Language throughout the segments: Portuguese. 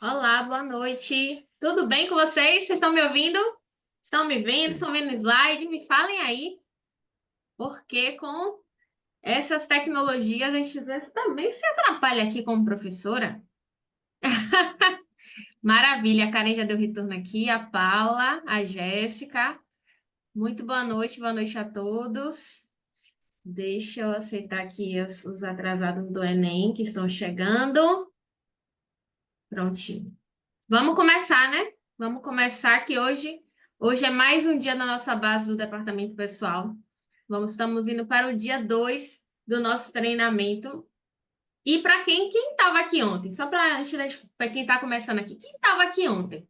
Olá, boa noite. Tudo bem com vocês? Vocês estão me ouvindo? Estão me vendo? Estão vendo o slide? Me falem aí, porque com essas tecnologias a gente às vezes também se atrapalha aqui como professora. Maravilha, a Karen já deu retorno aqui, a Paula, a Jéssica. Muito boa noite a todos. Deixa eu aceitar aqui os atrasados do Enem que estão chegando. Prontinho. Vamos começar, né? Vamos começar que hoje é mais um dia da nossa base do departamento pessoal. Estamos indo para o dia 2 do nosso treinamento. E para quem estava aqui ontem? Só para quem está começando aqui, quem estava aqui ontem?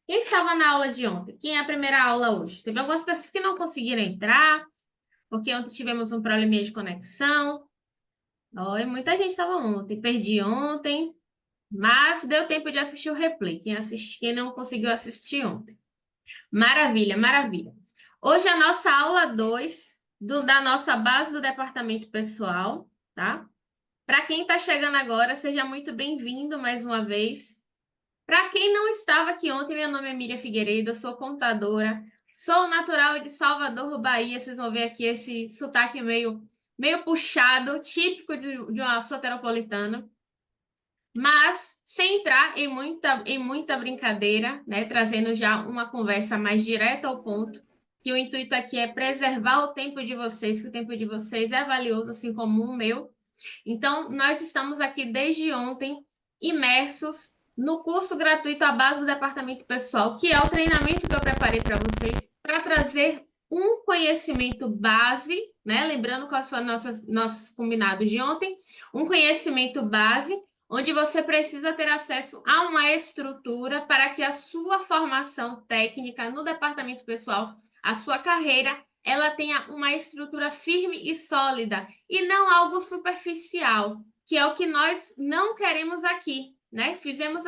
Quem estava na aula de ontem? Quem é a primeira aula hoje? Teve algumas pessoas que não conseguiram entrar, porque ontem tivemos um probleminha de conexão. Oi, muita gente estava ontem, perdi ontem. Mas deu tempo de assistir o replay. Quem não conseguiu assistir ontem. Maravilha, maravilha. Hoje é a nossa aula 2 da nossa base do departamento pessoal, tá? Para quem está chegando agora, seja muito bem-vindo mais uma vez. Para quem não estava aqui ontem, meu nome é Miriam Figueiredo, eu sou contadora, sou natural de Salvador, Bahia. Vocês vão ver aqui esse sotaque meio puxado, típico de uma soteropolitana. Mas sem entrar em muita brincadeira, né? Trazendo já uma conversa mais direta ao ponto, que o intuito aqui é preservar o tempo de vocês, que o tempo de vocês é valioso, assim como o meu. Então, nós estamos aqui desde ontem imersos no curso gratuito à base do departamento pessoal, que é o treinamento que eu preparei para vocês, para trazer um conhecimento base, né? Lembrando quais foram nossos combinados de ontem, um conhecimento base onde você precisa ter acesso a uma estrutura para que a sua formação técnica no departamento pessoal, a sua carreira, ela tenha uma estrutura firme e sólida e não algo superficial, que é o que nós não queremos aqui, né? Fizemos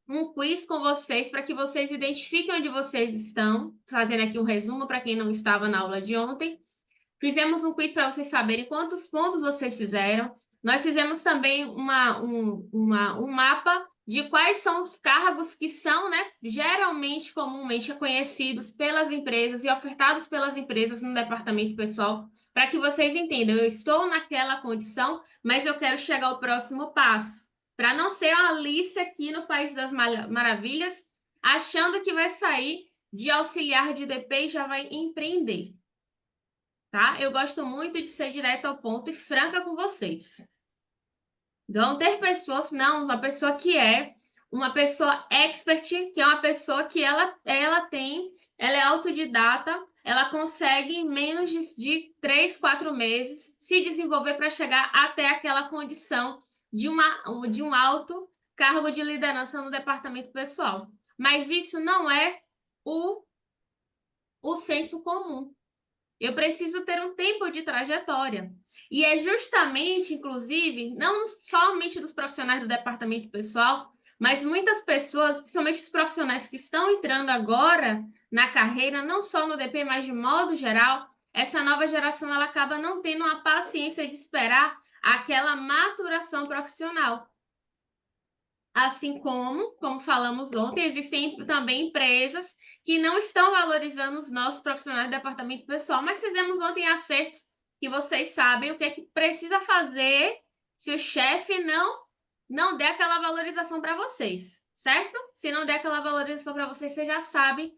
um quiz com vocês para que vocês identifiquem onde vocês estão, fazendo aqui um resumo para quem não estava na aula de ontem. Fizemos um quiz para vocês saberem quantos pontos vocês fizeram. Nós fizemos também um mapa de quais são os cargos que são, né, geralmente, comumente reconhecidos pelas empresas e ofertados pelas empresas no departamento pessoal, para que vocês entendam, eu estou naquela condição, mas eu quero chegar ao próximo passo. Para não ser uma Alice aqui no País das Maravilhas, achando que vai sair de auxiliar de DP e já vai empreender, tá? Eu gosto muito de ser direta ao ponto e franca com vocês. Vão ter pessoas, não, uma pessoa que é uma pessoa expert, que é uma pessoa que ela é autodidata, ela consegue em menos de 3, 4 meses se desenvolver para chegar até aquela condição de um alto cargo de liderança no departamento pessoal. Mas isso não é o senso comum. Eu preciso ter um tempo de trajetória. E é justamente, inclusive, não somente dos profissionais do departamento pessoal, mas muitas pessoas, principalmente os profissionais que estão entrando agora na carreira, não só no DP, mas de modo geral, essa nova geração ela acaba não tendo a paciência de esperar aquela maturação profissional. Assim como falamos ontem, existem também empresas que não estão valorizando os nossos profissionais do departamento pessoal, mas fizemos ontem acertos que vocês sabem o que é que precisa fazer se o chefe não der aquela valorização para vocês, certo? Se não der aquela valorização para vocês, você já sabe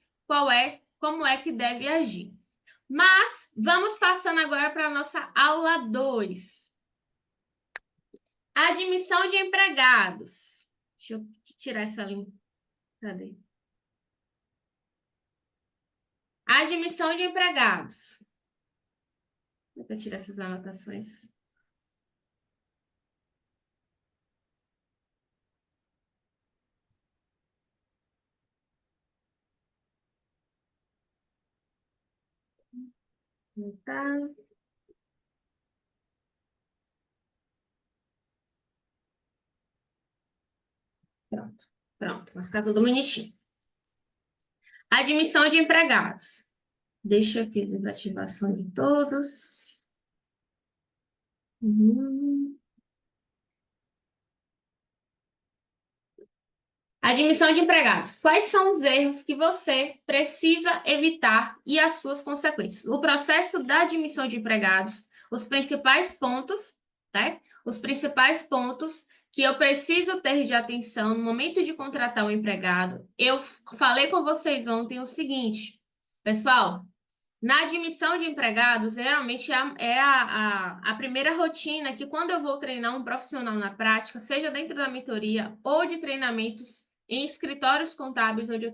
como é que deve agir. Mas vamos passando agora para a nossa aula 2. Admissão de empregados. Deixa eu tirar essa linha. Cadê? Admissão de empregados. Vou tirar essas anotações. Tá. Pronto. Pronto. Vai ficar tudo bonitinho. Admissão de empregados. Deixa aqui as ativações de todos. Uhum. Admissão de empregados. Quais são os erros que você precisa evitar e as suas consequências? O processo da admissão de empregados, os principais pontos, tá? Os principais pontos que eu preciso ter de atenção no momento de contratar um empregado. Eu falei com vocês ontem o seguinte, pessoal, na admissão de empregados, geralmente é a primeira rotina que quando eu vou treinar um profissional na prática, seja dentro da mentoria ou de treinamentos em escritórios contábeis onde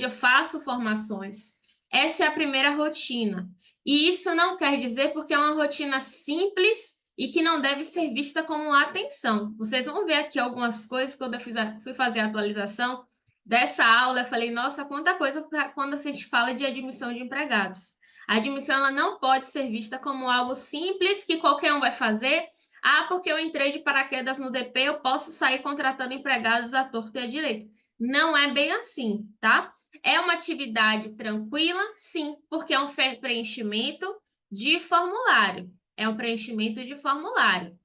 eu faço formações, essa é a primeira rotina. E isso não quer dizer porque é uma rotina simples e que não deve ser vista como atenção. Vocês vão ver aqui algumas coisas quando eu fui fazer a atualização dessa aula, eu falei, nossa, quanta coisa quando a gente fala de admissão de empregados. A admissão ela não pode ser vista como algo simples que qualquer um vai fazer. Ah, porque eu entrei de paraquedas no DP, eu posso sair contratando empregados à torto e à direita. Não é bem assim, tá? É uma atividade tranquila? Sim, porque é um preenchimento de formulário. É um preenchimento de formulário.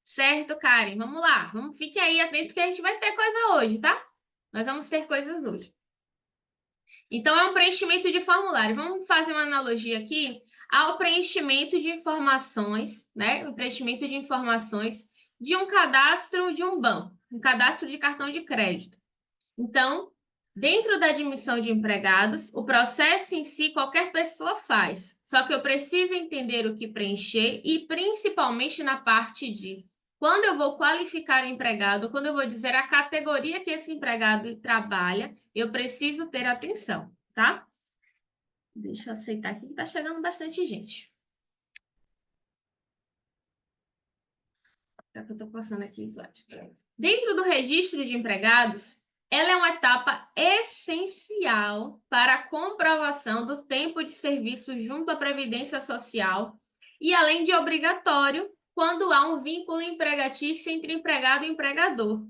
Certo, Karen? Vamos lá. Fique aí atento que a gente vai ter coisa hoje, tá? Nós vamos ter coisas hoje. Então, é um preenchimento de formulário. Vamos fazer uma analogia aqui ao preenchimento de informações, né? O preenchimento de informações de um cadastro de um banco, um cadastro de cartão de crédito. Então, dentro da admissão de empregados, o processo em si qualquer pessoa faz. Só que eu preciso entender o que preencher e principalmente na parte de quando eu vou qualificar o empregado, quando eu vou dizer a categoria que esse empregado trabalha, eu preciso ter atenção, tá? Deixa eu aceitar aqui que está chegando bastante gente. Tá que eu estou passando aqui o slide. Dentro do registro de empregados, ela é uma etapa essencial para a comprovação do tempo de serviço junto à Previdência Social e, além de obrigatório, quando há um vínculo empregatício entre empregado e empregador.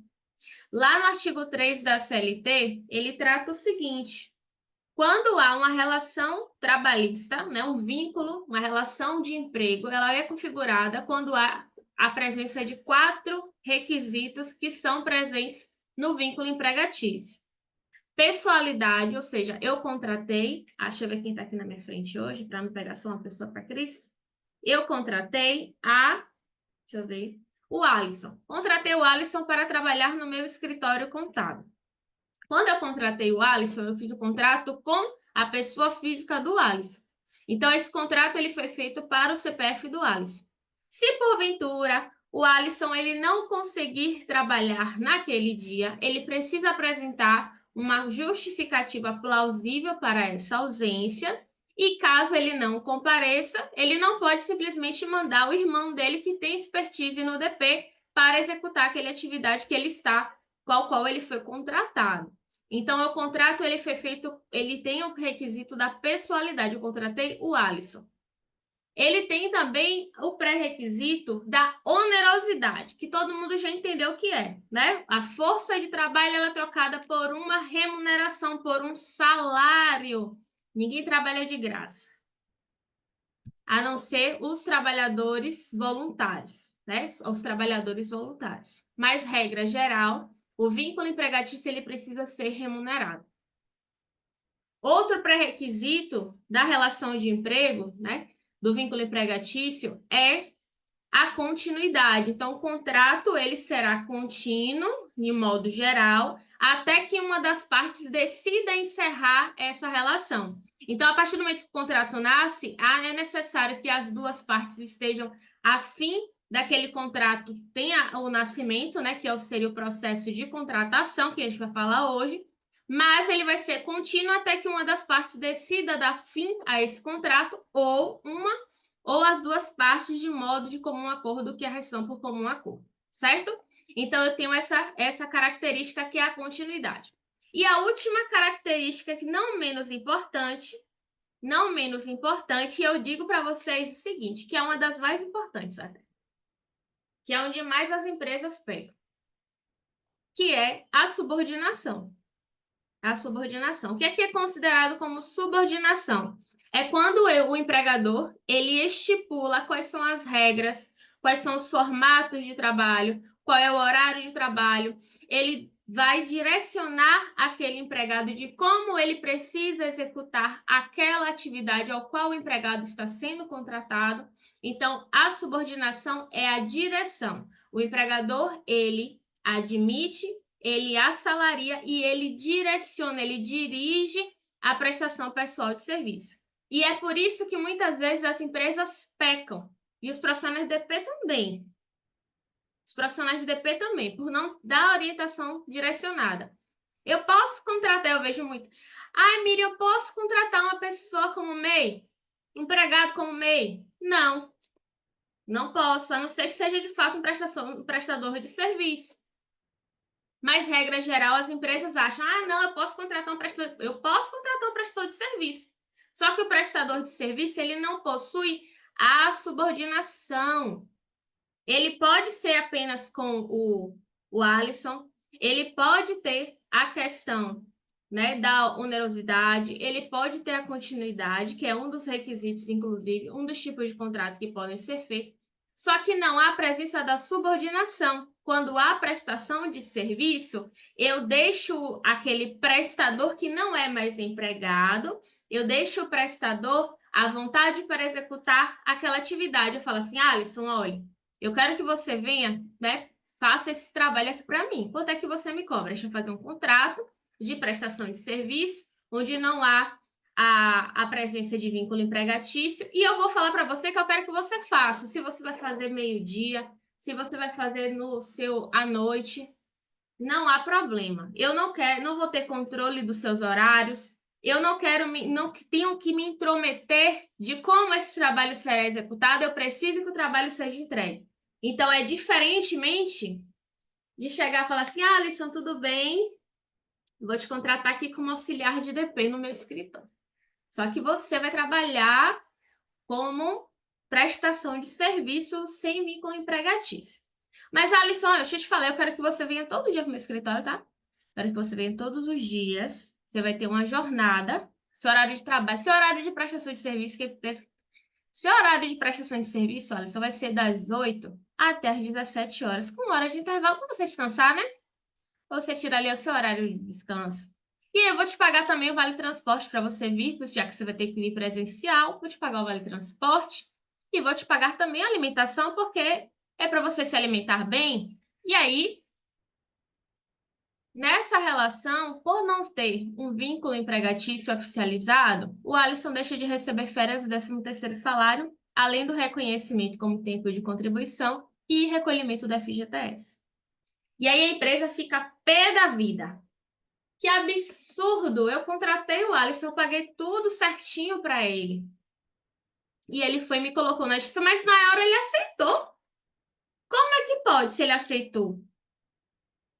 Lá no artigo 3 da CLT, ele trata o seguinte: quando há uma relação trabalhista, né, um vínculo, uma relação de emprego, ela é configurada quando há a presença de 4 requisitos que são presentes no vínculo empregatício. Pessoalidade, ou seja, eu contratei, deixa eu ver quem está aqui na minha frente hoje, para não pegar só uma pessoa para Cris. Eu contratei deixa eu ver, o Alisson. Contratei o Alisson para trabalhar no meu escritório contábil. Quando eu contratei o Alisson, eu fiz o contrato com a pessoa física do Alisson. Então, esse contrato ele foi feito para o CPF do Alisson. Se, porventura, o Alisson ele não conseguir trabalhar naquele dia, ele precisa apresentar uma justificativa plausível para essa ausência. E caso ele não compareça, ele não pode simplesmente mandar o irmão dele que tem expertise no DP para executar aquela atividade que ele está qual ele foi contratado. Então, o contrato ele foi feito, ele tem o requisito da pessoalidade. Eu contratei o Alisson. Ele tem também o pré-requisito da onerosidade, que todo mundo já entendeu o que é, né? A força de trabalho ela é trocada por uma remuneração, por um salário. Ninguém trabalha de graça, a não ser os trabalhadores voluntários, né? Os trabalhadores voluntários. Mas, regra geral, o vínculo empregatício ele precisa ser remunerado. Outro pré-requisito da relação de emprego, né, do vínculo empregatício, é a continuidade. Então, o contrato ele será contínuo, de modo geral, até que uma das partes decida encerrar essa relação. Então, a partir do momento que o contrato nasce, é necessário que as duas partes estejam a fim daquele contrato tenha o nascimento, né, que seria o processo de contratação, que a gente vai falar hoje, mas ele vai ser contínuo até que uma das partes decida dar fim a esse contrato ou as duas partes de modo de comum acordo, que é a rescisão por comum acordo, certo? Então, eu tenho essa característica que é a continuidade. E a última característica, que não menos importante, eu digo para vocês o seguinte, que é uma das mais importantes até, que é onde mais as empresas pegam, que é a subordinação. A subordinação. O que é considerado como subordinação? É quando o empregador, ele estipula quais são as regras, quais são os formatos de trabalho, qual é o horário de trabalho, ele vai direcionar aquele empregado de como ele precisa executar aquela atividade ao qual o empregado está sendo contratado. Então, a subordinação é a direção. O empregador, ele admite, ele assalaria e ele direciona, ele dirige a prestação pessoal de serviço. E é por isso que muitas vezes as empresas pecam, e os profissionais de DP também. Os profissionais de DP também, por não dar orientação direcionada. Eu posso contratar, eu vejo muito. Ai, Miriam, eu posso contratar uma pessoa como MEI? Empregado como MEI? Não, não posso, a não ser que seja de fato um prestador de serviço. Mas, regra geral, as empresas acham, não, eu posso contratar um prestador de serviço. Só que o prestador de serviço, ele não possui a subordinação. Ele pode ser apenas com o Alisson, ele pode ter a questão, né, da onerosidade, ele pode ter a continuidade, que é um dos requisitos, inclusive, um dos tipos de contrato que podem ser feitos, só que não há presença da subordinação. Quando há prestação de serviço, eu deixo aquele prestador que não é mais empregado, eu deixo o prestador à vontade para executar aquela atividade. Eu falo assim, Alisson, olha, eu quero que você venha, né, faça esse trabalho aqui para mim. Quanto é que você me cobra? Deixa eu fazer um contrato de prestação de serviço, onde não há a presença de vínculo empregatício, e eu vou falar para você que eu quero que você faça. Se você vai fazer meio-dia, se você vai fazer no seu à noite, não há problema. Eu não vou ter controle dos seus horários. Eu não tenho que me intrometer de como esse trabalho será executado. Eu preciso que o trabalho seja entregue. Então, é diferentemente de chegar e falar assim, Alisson, tudo bem? Vou te contratar aqui como auxiliar de DP no meu escritório. Só que você vai trabalhar como prestação de serviço sem vínculo empregatício. Mas, Alisson, deixa eu te falar, eu quero que você venha todo dia para o meu escritório, tá? Quero que você venha todos os dias. Você vai ter uma jornada, seu horário de trabalho, seu horário de prestação de serviço, seu horário de prestação de serviço, olha, só vai ser das 8 até as 17 horas, com hora de intervalo para você descansar, né? Você tira ali o seu horário de descanso. E eu vou te pagar também o vale transporte para você vir, já que você vai ter que vir presencial. Vou te pagar o vale transporte e vou te pagar também a alimentação, porque é para você se alimentar bem. E aí, nessa relação, por não ter um vínculo empregatício oficializado, o Alisson deixa de receber férias do 13º salário, além do reconhecimento como tempo de contribuição e recolhimento do FGTS. E aí a empresa fica pé da vida. Que absurdo! Eu contratei o Alisson, eu paguei tudo certinho para ele. E ele foi e me colocou na justiça, mas na hora ele aceitou. Como é que pode se ele aceitou?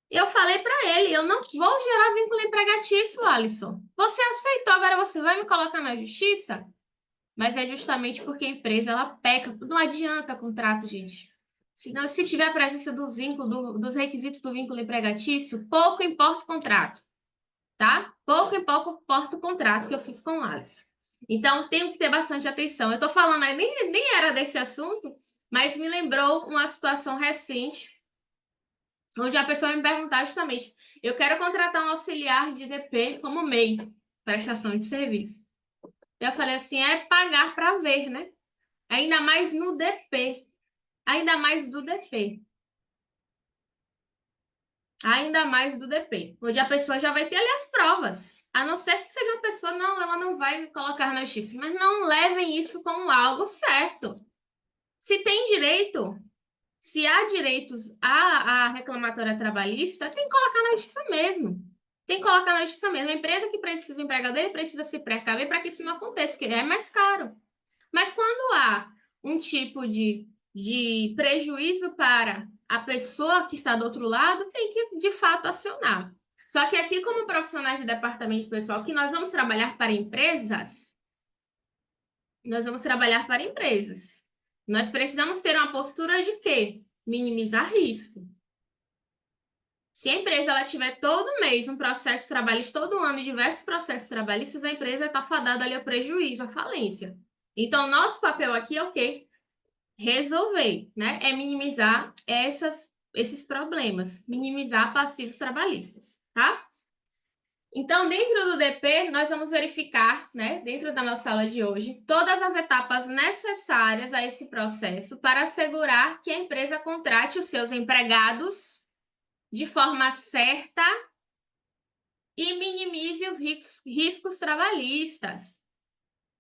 Eu falei para ele, eu não vou gerar vínculo empregatício, Alisson. Você aceitou, agora você vai me colocar na justiça? Mas é justamente porque a empresa, ela peca. Não adianta contrato, gente. Se tiver a presença dos vínculos, dos requisitos do vínculo empregatício, pouco importa o contrato. Tá? Pouco importa o contrato que eu fiz com o Alisson. Então, tenho que ter bastante atenção. Eu estou falando, nem era desse assunto, mas me lembrou uma situação recente, onde a pessoa me perguntar justamente, eu quero contratar um auxiliar de DP como MEI, prestação de serviço. Eu falei assim, é pagar para ver, né? Ainda mais no DP. Ainda mais do DP. Ainda mais do DP, onde a pessoa já vai ter ali as provas. A não ser que seja uma pessoa, não, ela não vai me colocar na justiça. Mas não levem isso como algo certo. Se tem direito, se há direitos à reclamatória trabalhista, tem que colocar na justiça mesmo. Tem que colocar na justiça mesmo. A empresa que precisa, o empregador, ele precisa se precaver para que isso não aconteça, porque é mais caro. Mas quando há um tipo de prejuízo para a pessoa que está do outro lado, tem que, de fato, acionar. Só que aqui, como profissionais de departamento pessoal, que nós vamos trabalhar para empresas, nós vamos trabalhar para empresas. Nós precisamos ter uma postura de quê? Minimizar risco. Se a empresa ela tiver todo mês um processo trabalhista, todo ano diversos processos trabalhistas, a empresa está fadada ali ao prejuízo, à falência. Então, nosso papel aqui é o quê? Resolver, né? É minimizar esses problemas, minimizar passivos trabalhistas, tá? Então, dentro do DP, nós vamos verificar, né, dentro da nossa aula de hoje, todas as etapas necessárias a esse processo para assegurar que a empresa contrate os seus empregados de forma certa e minimize os riscos trabalhistas.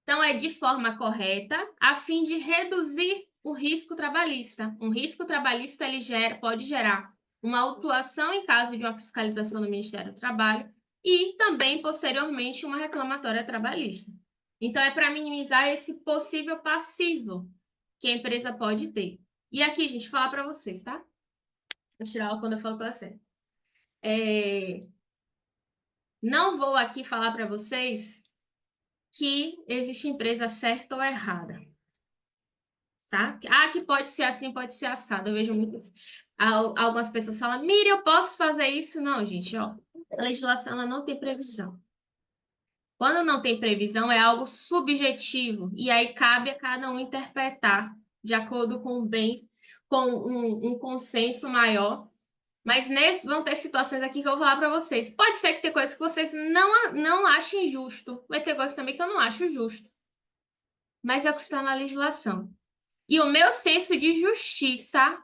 Então, é de forma correta, a fim de reduzir o risco trabalhista. Um risco trabalhista ele pode gerar uma autuação em caso de uma fiscalização do Ministério do Trabalho e também, posteriormente, uma reclamatória trabalhista. Então, é para minimizar esse possível passivo que a empresa pode ter. E aqui, gente, falar para vocês, tá? Vou tirar ela quando eu falo com você. Não vou aqui falar para vocês que existe empresa certa ou errada, tá? Ah, que pode ser assim, pode ser assado. Eu vejo muitas... Algumas pessoas falam, Miriam, eu posso fazer isso? Não, gente, ó. A legislação ela não tem previsão. Quando não tem previsão, é algo subjetivo. E aí cabe a cada um interpretar de acordo com o bem, com um consenso maior. Mas vão ter situações aqui que eu vou falar para vocês. Pode ser que tenha coisas que vocês não achem justo. Vai ter coisas também que eu não acho justo. Mas é o que está na legislação. E o meu senso de justiça,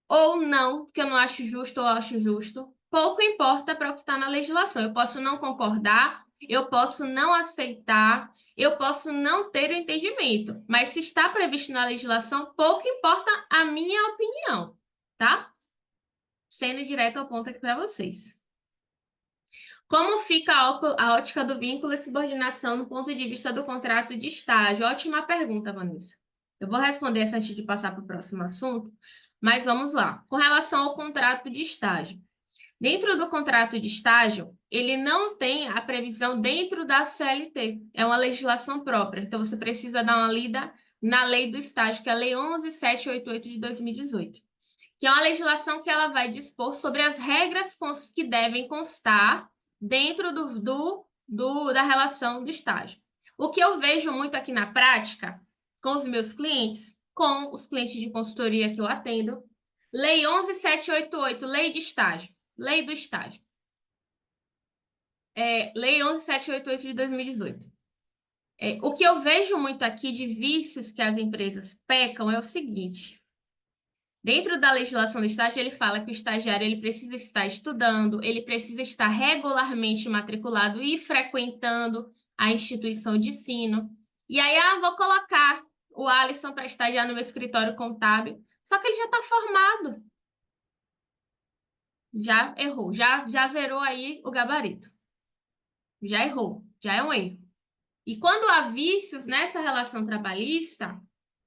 ou não, que eu não acho justo ou acho justo, pouco importa para o que está na legislação. Eu posso não concordar, eu posso não aceitar, eu posso não ter o entendimento. Mas se está previsto na legislação, pouco importa a minha opinião, tá? Sendo direto ao ponto aqui para vocês. Como fica a ótica do vínculo e subordinação do ponto de vista do contrato de estágio? Ótima pergunta, Vanessa. Eu vou responder essa antes de passar para o próximo assunto, mas vamos lá. Com relação ao contrato de estágio. Dentro do contrato de estágio, ele não tem a previsão dentro da CLT. É uma legislação própria. Então, você precisa dar uma lida na lei do estágio, que é a Lei 11.788 de 2018, que é uma legislação que ela vai dispor sobre as regras que devem constar dentro da relação do estágio. O que eu vejo muito aqui na prática, com os meus clientes, com os clientes de consultoria que eu atendo, Lei 11.788, Lei de Estágio, Lei do Estágio. Lei 11.788 de 2018. O que eu vejo muito aqui de vícios que as empresas pecam é o seguinte: dentro da legislação do estágio, ele fala que o estagiário ele precisa estar estudando, ele precisa estar regularmente matriculado e frequentando a instituição de ensino. E aí, vou colocar o Alisson para estagiar no meu escritório contábil, só que ele já está formado. Já errou, já zerou aí o gabarito. Já errou, já é um erro. E quando há vícios nessa relação trabalhista,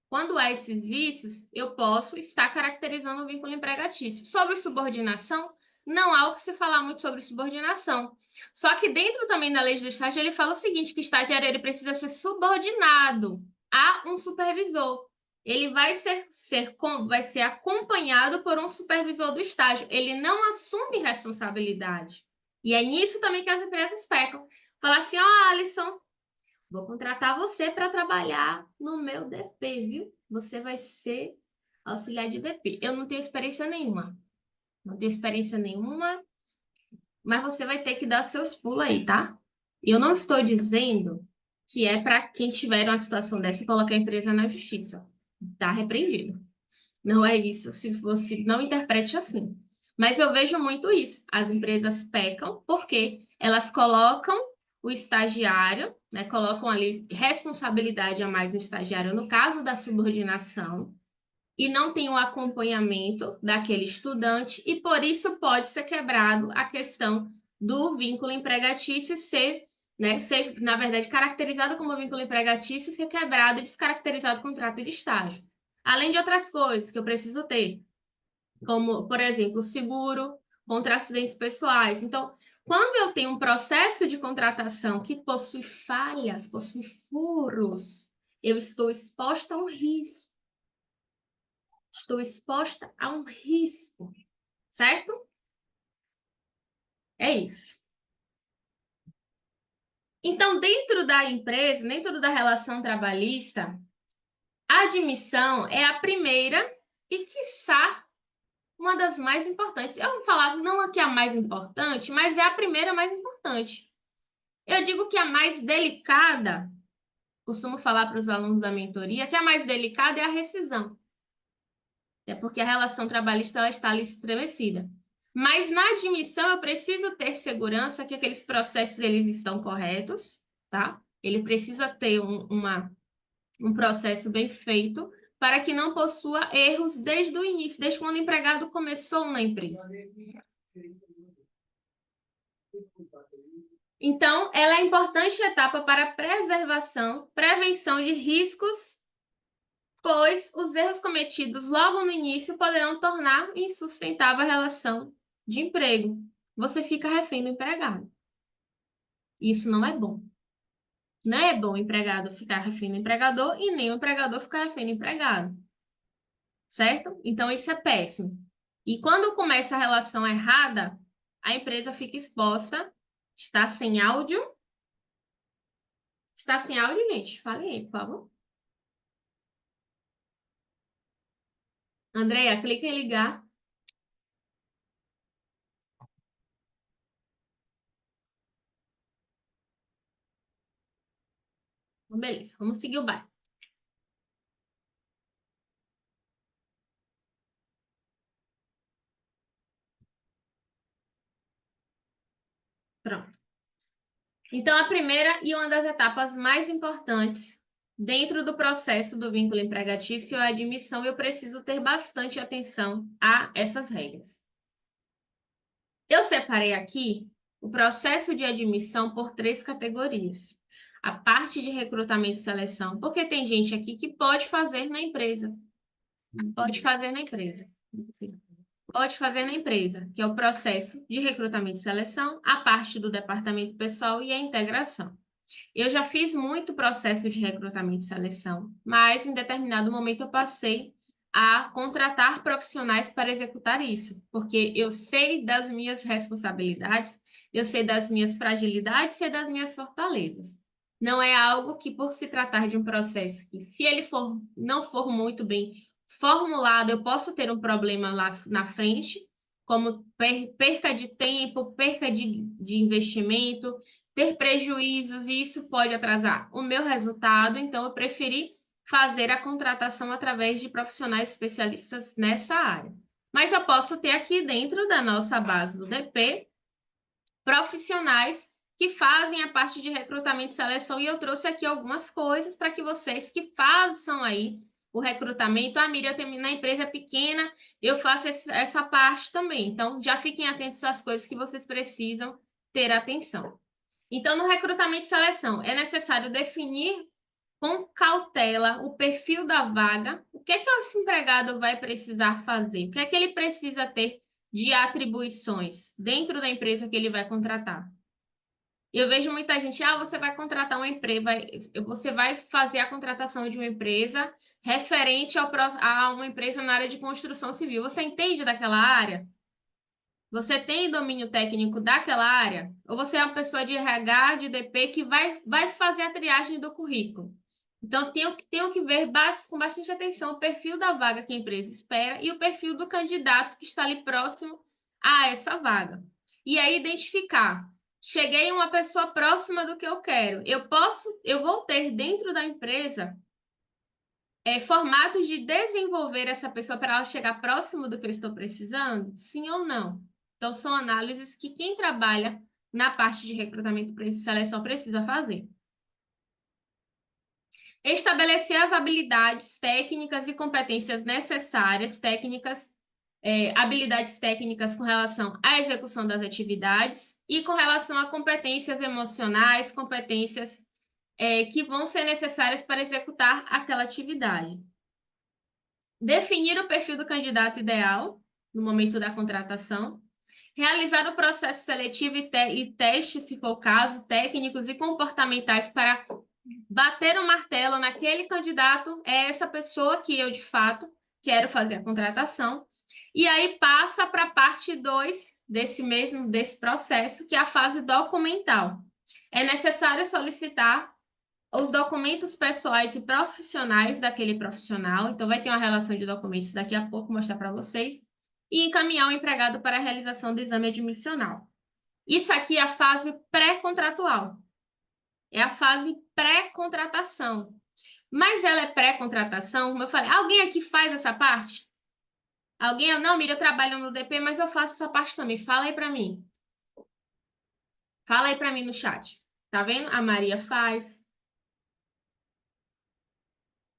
quando há esses vícios, eu posso estar caracterizando o vínculo empregatício. Sobre subordinação, não há o que se falar muito sobre subordinação. Só que dentro também da lei do estágio, ele fala o seguinte, que o estagiário ele precisa ser subordinado a um supervisor. Ele vai ser acompanhado por um supervisor do estágio. Ele não assume responsabilidade. E é nisso também que as empresas pecam. Falar assim, Alisson, vou contratar você para trabalhar no meu DP, viu? Você vai ser auxiliar de DP. Eu não tenho experiência nenhuma. Não tenho experiência nenhuma, mas você vai ter que dar seus pulos aí, tá? Eu não estou dizendo que é para quem tiver uma situação dessa colocar a empresa na justiça. Tá repreendido. Não é isso, se você não interprete assim. Mas eu vejo muito isso. As empresas pecam porque elas colocam o estagiário, né, colocam ali responsabilidade a mais no estagiário no caso da subordinação e não tem o acompanhamento daquele estudante e por isso pode ser quebrado a questão do vínculo empregatício ser, na verdade, caracterizado como vínculo empregatício e ser quebrado e descaracterizado contrato de estágio. Além de outras coisas que eu preciso ter, como, por exemplo, seguro contra acidentes pessoais. Então, quando eu tenho um processo de contratação que possui falhas, possui furos, eu estou exposta a um risco. Estou exposta a um risco, certo? É isso. Então, dentro da empresa, dentro da relação trabalhista, A admissão é a primeira e, quiçá, uma das mais importantes. Eu vou falar não aqui a mais importante, mas é a primeira mais importante. Eu digo que a mais delicada, costumo falar para os alunos da mentoria, que a mais delicada é a rescisão. É porque a relação trabalhista ela está ali estremecida. Mas na admissão eu preciso ter segurança que aqueles processos eles estão corretos, tá? Ele precisa ter um processo bem feito para que não possua erros desde o início, desde quando o empregado começou na empresa. Então, ela é importante etapa para a prevenção de riscos, pois os erros cometidos logo no início poderão tornar insustentável a relação de emprego. Você fica refém do empregado. Isso não é bom. Não é bom o empregado ficar refém do empregador e nem o empregador ficar refém do empregado. Certo? Então, isso é péssimo. E quando começa a relação errada, a empresa fica exposta. Está sem áudio? Está sem áudio, gente? Fale aí, por favor. Andreia, clica em ligar. Beleza, vamos seguir o baile. Pronto. Então, a primeira e uma das etapas mais importantes dentro do processo do vínculo empregatício é a admissão. Eu preciso ter bastante atenção a essas regras. Eu separei aqui o processo de admissão por 3 categorias. A parte de recrutamento e seleção, porque tem gente aqui que pode fazer na empresa. Pode fazer na empresa. Pode fazer na empresa, que é o processo de recrutamento e seleção, a parte do departamento pessoal e a integração. Eu já fiz muito processo de recrutamento e seleção, mas em determinado momento eu passei a contratar profissionais para executar isso, porque eu sei das minhas responsabilidades, eu sei das minhas fragilidades e das minhas fortalezas. Não é algo que, por se tratar de um processo que, se ele não for muito bem formulado, eu posso ter um problema lá na frente, como perca de tempo, perca de investimento, ter prejuízos, e isso pode atrasar o meu resultado. Então, eu preferi fazer a contratação através de profissionais especialistas nessa área. Mas eu posso ter aqui dentro da nossa base do DP profissionais que fazem a parte de recrutamento e seleção, e eu trouxe aqui algumas coisas para que vocês que façam aí o recrutamento. Ah, Miriam, na empresa pequena, eu faço essa parte também. Então, já fiquem atentos às coisas que vocês precisam ter atenção. Então, no recrutamento e seleção, é necessário definir com cautela o perfil da vaga, o que é que esse empregado vai precisar fazer, o que é que ele precisa ter de atribuições dentro da empresa que ele vai contratar. Eu vejo muita gente, você vai contratar uma empresa, você vai fazer a contratação de uma empresa referente a uma empresa na área de construção civil. Você entende daquela área? Você tem domínio técnico daquela área? Ou você é uma pessoa de RH, de DP, que vai fazer a triagem do currículo? Então, tenho que ver com bastante atenção o perfil da vaga que a empresa espera e o perfil do candidato que está ali próximo a essa vaga. E aí, identificar. Cheguei a uma pessoa próxima do que eu quero. Eu vou ter dentro da empresa formatos de desenvolver essa pessoa para ela chegar próximo do que eu estou precisando? Sim ou não? Então, são análises que quem trabalha na parte de recrutamento e seleção precisa fazer. Estabelecer as habilidades técnicas e competências necessárias, habilidades técnicas com relação à execução das atividades e com relação a competências emocionais, competências que vão ser necessárias para executar aquela atividade. Definir o perfil do candidato ideal no momento da contratação. Realizar o processo seletivo e teste, se for o caso, técnicos e comportamentais para bater o martelo naquele candidato, é essa pessoa que eu, de fato, quero fazer a contratação. E aí passa para a parte 2 desse processo, que é a fase documental. É necessário solicitar os documentos pessoais e profissionais daquele profissional. Então, vai ter uma relação de documentos daqui a pouco, mostrar para vocês. E encaminhar o empregado para a realização do exame admissional. Isso aqui é a fase pré-contratual. É a fase pré-contratação. Mas ela é pré-contratação, como eu falei, alguém aqui faz essa parte? Alguém? Não, Miriam, eu trabalho no DP, mas eu faço essa parte também. Fala aí para mim. Fala aí para mim no chat. Tá vendo? A Maria faz.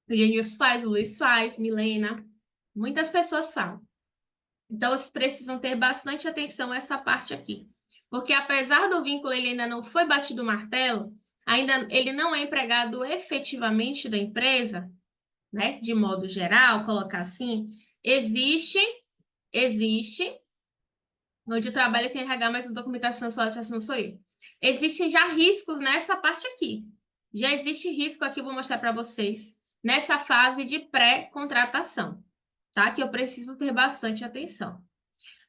O Genius faz, o Luiz faz, Milena. Muitas pessoas falam. Então, vocês precisam ter bastante atenção a essa parte aqui. Porque apesar do vínculo ele ainda não foi batido o martelo, ainda ele não é empregado efetivamente da empresa, né? De modo geral, colocar assim, existe, onde o trabalho tem RH, mas a documentação só não sou eu. Existem já riscos nessa parte aqui. Já existe risco aqui, eu vou mostrar para vocês, nessa fase de pré-contratação, tá? Que eu preciso ter bastante atenção.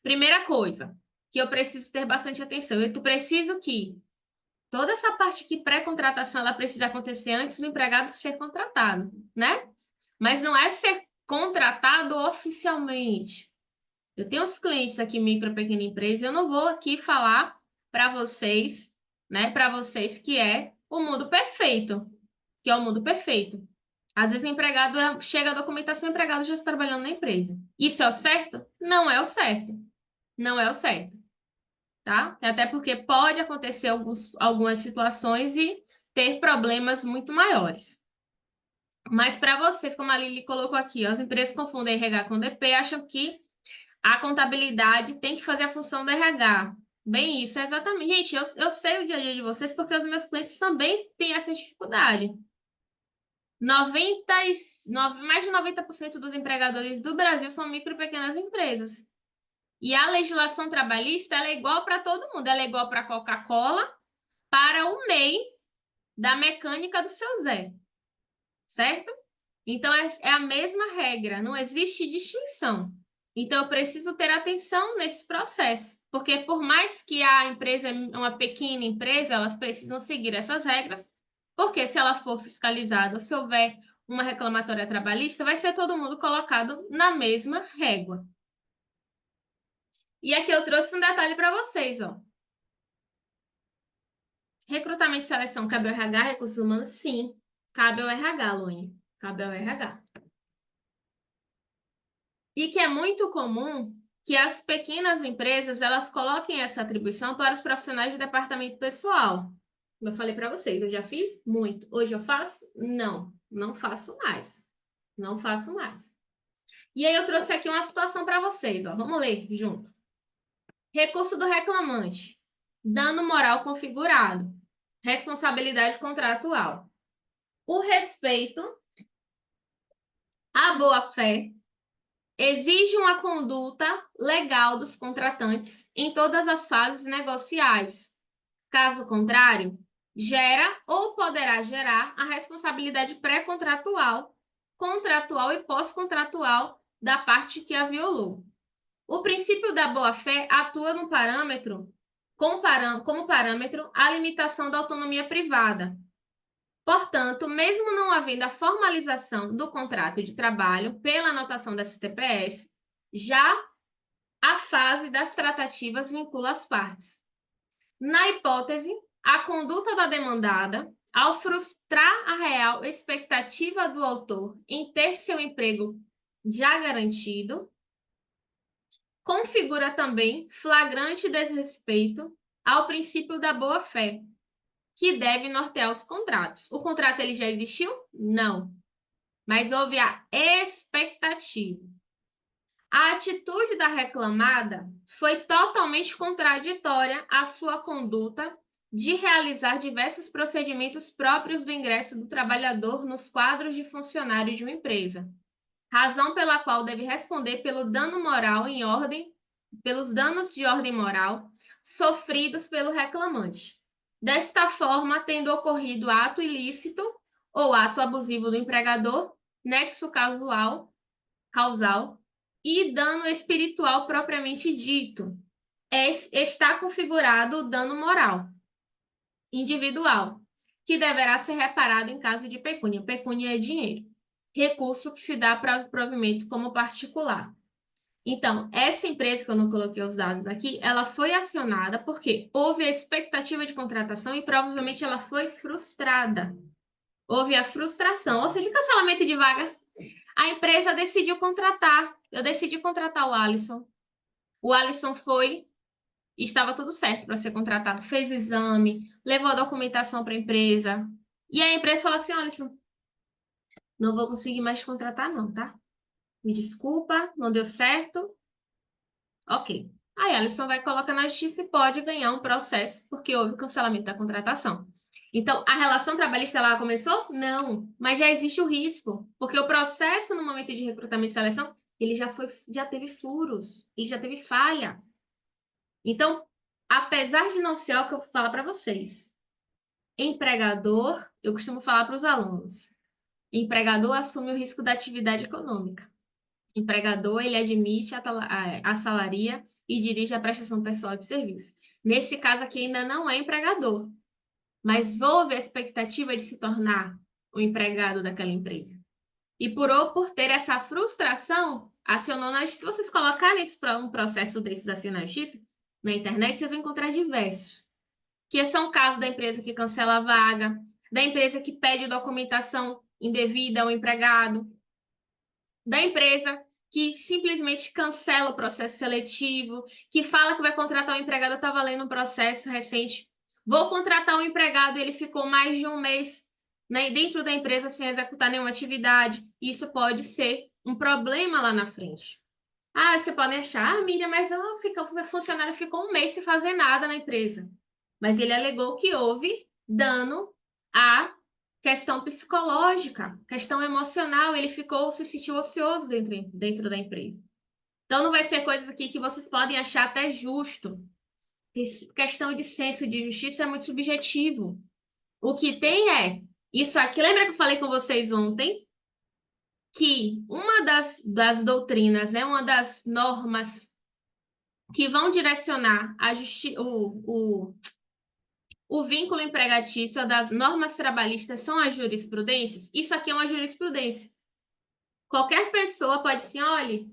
Primeira coisa, que eu preciso ter bastante atenção, eu preciso que toda essa parte aqui pré-contratação, ela precisa acontecer antes do empregado ser contratado, né? Mas não é ser contratado oficialmente. Eu tenho uns clientes aqui, micro, pequena empresa, eu não vou aqui falar para vocês, né, para vocês que é o mundo perfeito, que é o mundo perfeito. Às vezes o empregado chega a documentação, o empregado já está trabalhando na empresa. Isso é o certo? Não é o certo. Não é o certo, tá? Até porque pode acontecer algumas situações e ter problemas muito maiores. Mas para vocês, como a Lili colocou aqui, ó, as empresas confundem RH com DP, acham que a contabilidade tem que fazer a função do RH. Bem, isso é exatamente. Gente, eu sei o dia a dia de vocês porque os meus clientes também têm essa dificuldade. Mais de 90% dos empregadores do Brasil são micro e pequenas empresas. E a legislação trabalhista ela é igual para todo mundo. Ela é igual para a Coca-Cola, para o MEI da mecânica do seu Zé. Certo? Então, é a mesma regra. Não existe distinção. Então, eu preciso ter atenção nesse processo, porque por mais que a empresa é uma pequena empresa, elas precisam seguir essas regras, porque se ela for fiscalizada ou se houver uma reclamatória trabalhista, vai ser todo mundo colocado na mesma régua. E aqui eu trouxe um detalhe para vocês, ó. Recrutamento e seleção, cabe ao RH, recursos humanos? Sim, cabe ao RH, Luane. Cabe ao RH. E que é muito comum que as pequenas empresas elas coloquem essa atribuição para os profissionais de departamento pessoal. Como eu falei para vocês, eu já fiz muito. Hoje eu faço? Não, não faço mais. Não faço mais. E aí eu trouxe aqui uma situação para vocês, ó. Vamos ler junto. Recurso do reclamante. Dano moral configurado. Responsabilidade contratual. O respeito à boa-fé exige uma conduta legal dos contratantes em todas as fases negociais. Caso contrário, gera ou poderá gerar a responsabilidade pré-contratual, contratual e pós-contratual da parte que a violou. O princípio da boa-fé atua no parâmetro, como parâmetro a limitação da autonomia privada. Portanto, mesmo não havendo a formalização do contrato de trabalho pela anotação da STPS, já a fase das tratativas vincula as partes. Na hipótese, a conduta da demandada, ao frustrar a real expectativa do autor em ter seu emprego já garantido, configura também flagrante desrespeito ao princípio da boa-fé, que deve nortear os contratos. O contrato ele já existiu? Não. Mas houve a expectativa. A atitude da reclamada foi totalmente contraditória à sua conduta de realizar diversos procedimentos próprios do ingresso do trabalhador nos quadros de funcionário de uma empresa, razão pela qual deve responder pelo dano moral em ordem, pelos danos de ordem moral sofridos pelo reclamante. Desta forma, tendo ocorrido ato ilícito ou ato abusivo do empregador, nexo causal e dano espiritual propriamente dito, está configurado o dano moral individual, que deverá ser reparado em caso de pecúnia. Pecúnia é dinheiro. Recurso que se dá para provimento como particular. Então, essa empresa que eu não coloquei os dados aqui, ela foi acionada porque houve a expectativa de contratação e provavelmente ela foi frustrada. Houve a frustração, ou seja, o cancelamento de vagas. A empresa decidiu contratar. Eu decidi contratar o Alisson. O Alisson foi, estava tudo certo para ser contratado, fez o exame, levou a documentação para a empresa. E a empresa falou assim: Alisson, não vou conseguir mais contratar, não, tá? Me desculpa, não deu certo. Ok. Aí Alisson vai colocar na justiça e pode ganhar um processo porque houve cancelamento da contratação. Então, a relação trabalhista lá começou? Não, mas já existe o risco, porque o processo no momento de recrutamento e seleção, ele já teve furos, ele já teve falha. Então, apesar de não ser o que eu vou falar para vocês, empregador, eu costumo falar para os alunos, empregador assume o risco da atividade econômica. Empregador, ele admite, assalaria e dirige a prestação pessoal de serviço. Nesse caso aqui ainda não é empregador, mas houve a expectativa de se tornar o empregado daquela empresa. E por ter essa frustração, acionou na justiça. Se vocês colocarem um processo desses assim na justiça, na internet, vocês vão encontrar diversos. Que são casos da empresa que cancela a vaga, da empresa que pede documentação indevida ao empregado, da empresa que simplesmente cancela o processo seletivo, que fala que vai contratar um empregado. Eu estava lendo um processo recente. Vou contratar um empregado e ele ficou mais de um mês, né, dentro da empresa sem executar nenhuma atividade. Isso pode ser um problema lá na frente. Ah, você pode achar, Miriam, mas o funcionário ficou um mês sem fazer nada na empresa. Mas ele alegou que houve dano à questão psicológica, questão emocional, ele se sentiu ocioso dentro da empresa. Então, não vai ser coisas aqui que vocês podem achar até justo. Questão de senso de justiça é muito subjetivo. O que tem é isso aqui. Lembra que eu falei com vocês ontem? Que uma das doutrinas, né, uma das normas que vão direcionar o vínculo empregatício das normas trabalhistas são as jurisprudências. Isso aqui é uma jurisprudência. Qualquer pessoa pode assim, olha,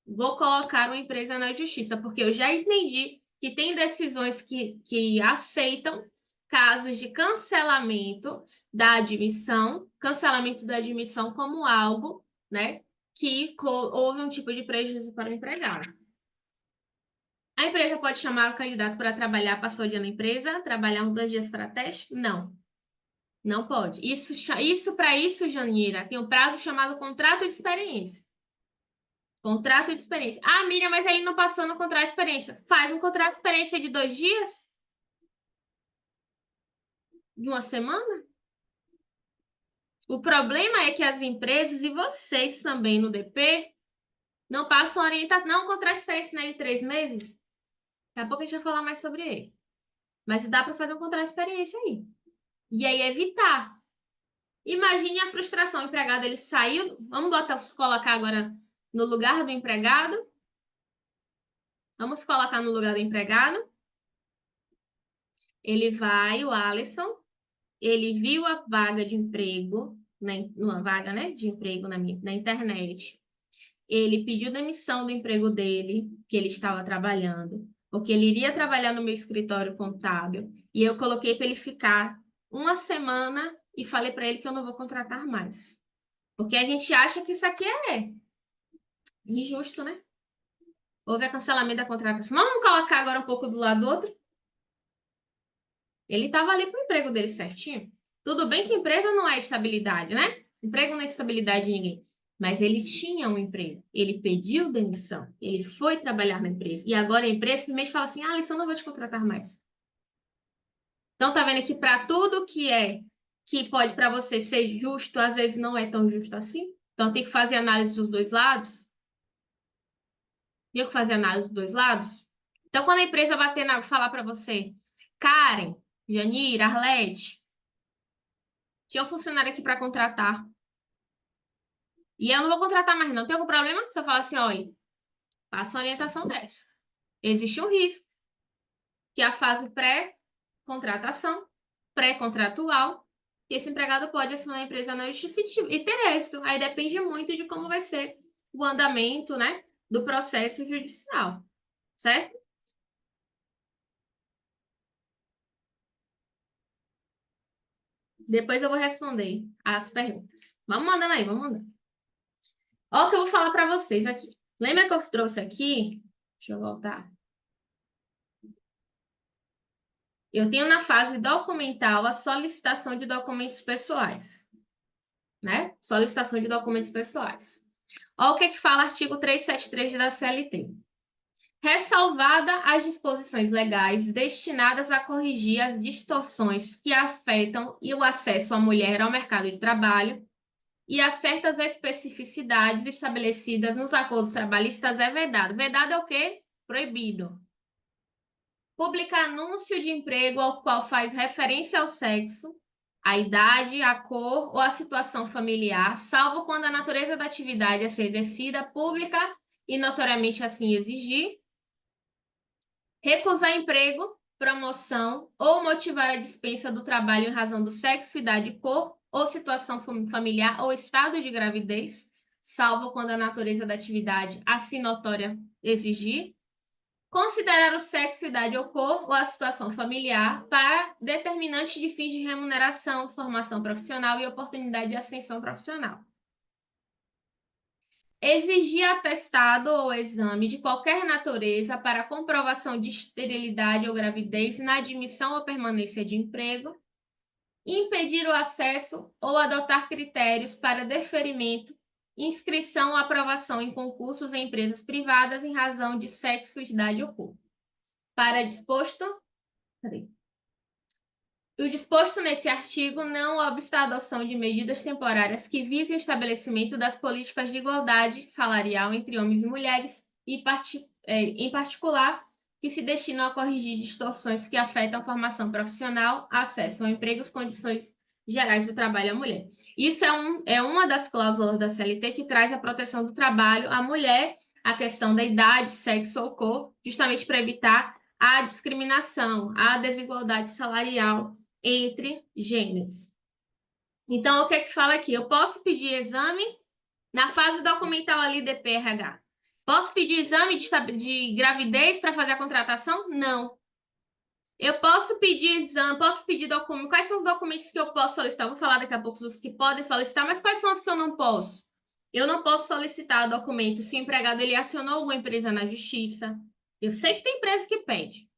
vou colocar uma empresa na justiça, porque eu já entendi que tem decisões que aceitam casos de cancelamento da admissão como algo, né, que houve um tipo de prejuízo para o empregado. A empresa pode chamar o candidato para trabalhar, passou o dia na empresa, trabalhar uns 2 dias para teste? Não. Não pode. Para isso, Janira, tem um prazo chamado contrato de experiência. Contrato de experiência. Ah, Miriam, mas ele não passou no contrato de experiência. Faz um contrato de experiência de 2 dias? De uma semana? O problema é que as empresas e vocês também no DP não passam orientação. Não, contrato de experiência não é de 3 meses? Daqui a pouco a gente vai falar mais sobre ele. Mas dá para fazer um contrato de experiência aí. E aí evitar. Imagine a frustração. O empregado ele saiu. Vamos colocar agora no lugar do empregado. Vamos colocar no lugar do empregado. Ele vai, o Alisson, ele viu a vaga de emprego, uma vaga, né, de emprego na internet. Ele pediu demissão do emprego dele, que ele estava trabalhando, porque ele iria trabalhar no meu escritório contábil. E eu coloquei para ele ficar uma semana e falei para ele que eu não vou contratar mais. Porque a gente acha que isso aqui é injusto, né? Houve cancelamento da contratação. Vamos colocar agora um pouco do lado do outro? Ele estava ali com o emprego dele certinho. Tudo bem que empresa não é estabilidade, né? Emprego não é estabilidade de ninguém. Mas ele tinha um emprego. Ele pediu demissão. Ele foi trabalhar na empresa. E agora a empresa simplesmente fala assim: ah, Alisson, eu não vou te contratar mais. Então, tá vendo que para tudo que pode para você ser justo, às vezes não é tão justo assim? Então, tem que fazer análise dos dois lados. Tem que fazer análise dos dois lados. Então, quando a empresa falar para você, Karen, Janira, Arlete, tinha um funcionário aqui para contratar. E eu não vou contratar mais, não. Tem algum problema? Você fala assim, olha, passa uma orientação dessa. Existe um risco, que é a fase pré-contratação. pré-contratual, e esse empregado pode acionar a empresa na justiça e ter êxito. Aí depende muito de como vai ser o andamento, né, do processo judicial, certo? Depois eu vou responder as perguntas. Vamos mandando aí, vamos mandando. Olha o que eu vou falar para vocês aqui. Lembra que eu trouxe aqui? Deixa eu voltar. Eu tenho na fase documental a solicitação de documentos pessoais, né? Solicitação de documentos pessoais. Olha o que fala o artigo 373 da CLT. Ressalvada as disposições legais destinadas a corrigir as distorções que afetam o acesso à mulher ao mercado de trabalho e a certas especificidades estabelecidas nos acordos trabalhistas é vedado. Vedado é o quê? Proibido. Publicar anúncio de emprego ao qual faz referência ao sexo, a idade, a cor ou a situação familiar, salvo quando a natureza da atividade a ser exercida pública e notoriamente assim exigir. Recusar emprego, promoção ou motivar a dispensa do trabalho em razão do sexo, idade, cor ou situação familiar ou estado de gravidez, salvo quando a natureza da atividade assim notória exigir. Considerar o sexo, idade ou cor ou a situação familiar para determinante de fins de remuneração, formação profissional e oportunidade de ascensão profissional. Exigir atestado ou exame de qualquer natureza para comprovação de esterilidade ou gravidez na admissão ou permanência de emprego. Impedir o acesso ou adotar critérios para deferimento, inscrição ou aprovação em concursos em empresas privadas em razão de sexo, idade ou cor. Para disposto... O disposto nesse artigo não obsta a adoção de medidas temporárias que visem o estabelecimento das políticas de igualdade salarial entre homens e mulheres, e em particular, que se destinam a corrigir distorções que afetam a formação profissional, acesso ao emprego e as condições gerais do trabalho à mulher. Isso é uma das cláusulas da CLT que traz a proteção do trabalho à mulher, a questão da idade, sexo ou cor, justamente para evitar a discriminação, a desigualdade salarial entre gêneros. Então, o que é que fala aqui? Eu posso pedir exame na fase documental ali DPRH. Posso pedir exame de gravidez para fazer a contratação? Não. Eu posso pedir exame, posso pedir documento. Quais são os documentos que eu posso solicitar? Eu vou falar daqui a pouco os que podem solicitar, mas quais são os que eu não posso? Eu não posso solicitar documento se o empregado ele acionou alguma empresa na justiça. Eu sei que tem empresa que pede.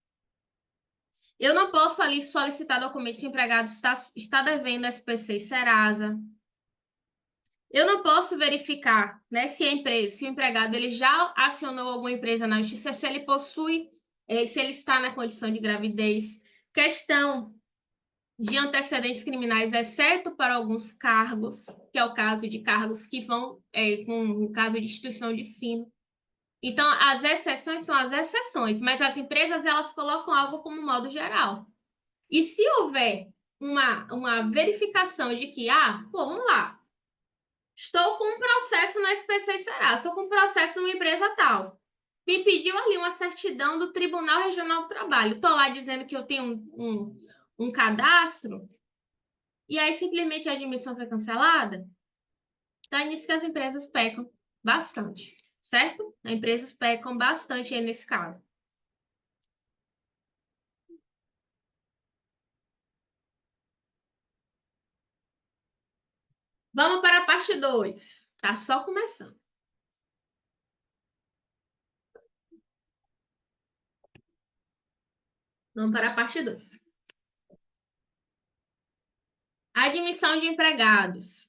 Eu não posso ali solicitar documentos se o empregado está devendo SPC e Serasa. Eu não posso verificar, né, se a empresa, se o empregado ele já acionou alguma empresa na justiça, se ele possui, se ele está na condição de gravidez. Questão de antecedentes criminais, exceto para alguns cargos, que é o caso de cargos que vão, com o caso de instituição de ensino. Então, as exceções são as exceções, mas as empresas, elas colocam algo como modo geral. E se houver uma verificação de que, vamos lá, estou com um processo na SPC Serasa, estou com um processo numa empresa tal, me pediu ali uma certidão do Tribunal Regional do Trabalho, estou lá dizendo que eu tenho um cadastro, e aí simplesmente a admissão foi cancelada, então é nisso que as empresas pecam bastante, certo? As empresas pecam bastante aí nesse caso. Vamos para a parte 2. Tá só começando. Vamos para a parte 2. Admissão de empregados.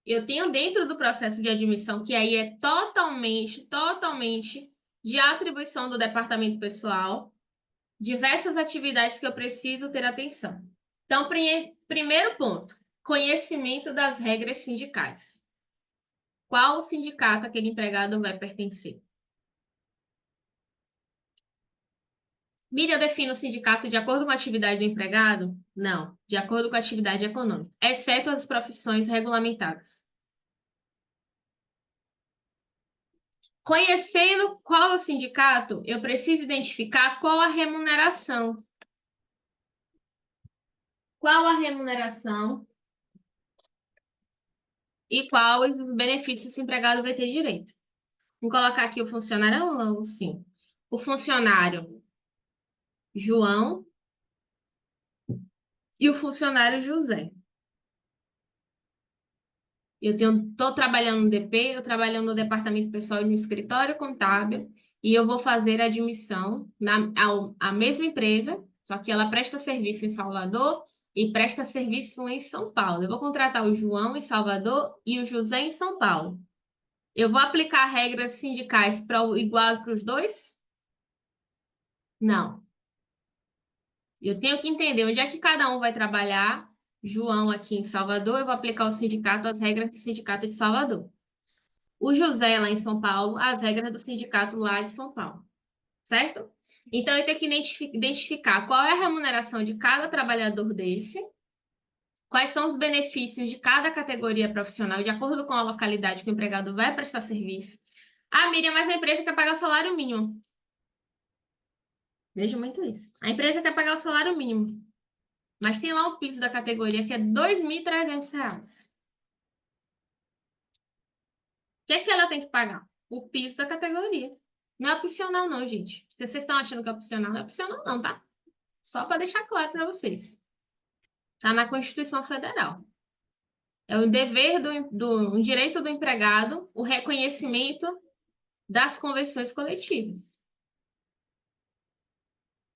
Eu tenho dentro do processo de admissão, que aí é totalmente de atribuição do departamento pessoal, diversas atividades que eu preciso ter atenção. Então, primeiro ponto, conhecimento das regras sindicais. Qual sindicato aquele empregado vai pertencer? Mira, eu defino o sindicato de acordo com a atividade do empregado? Não, de acordo com a atividade econômica, exceto as profissões regulamentadas. Conhecendo qual é o sindicato, eu preciso identificar qual a remuneração. qual a remuneração e quais os benefícios esse empregado vai ter direito. Vamos colocar aqui o funcionário, sim. O funcionário João e o funcionário José. Estou trabalhando no DP, eu trabalhando no departamento pessoal e no escritório contábil, e eu vou fazer a admissão à mesma empresa, só que ela presta serviço em Salvador e presta serviço em São Paulo. Eu vou contratar o João em Salvador e o José em São Paulo. Eu vou aplicar regras sindicais igual para os dois? Não. Eu tenho que entender onde é que cada um vai trabalhar. João aqui em Salvador, eu vou aplicar o sindicato, as regras do sindicato de Salvador. O José lá em São Paulo, as regras do sindicato lá de São Paulo. Certo? Então, eu tenho que identificar qual é a remuneração de cada trabalhador desse, quais são os benefícios de cada categoria profissional, de acordo com a localidade que o empregado vai prestar serviço. Ah, Miriam, mas a empresa quer pagar o salário mínimo. Vejo muito isso. A empresa quer pagar o salário mínimo, mas tem lá o piso da categoria que é R$ 2.300. O que é que ela tem que pagar? O piso da categoria. Não é opcional, não, gente. Se vocês estão achando que é opcional, não é opcional, não, tá? Só para deixar claro para vocês. Está na Constituição Federal. É um dever um direito do empregado o reconhecimento das convenções coletivas.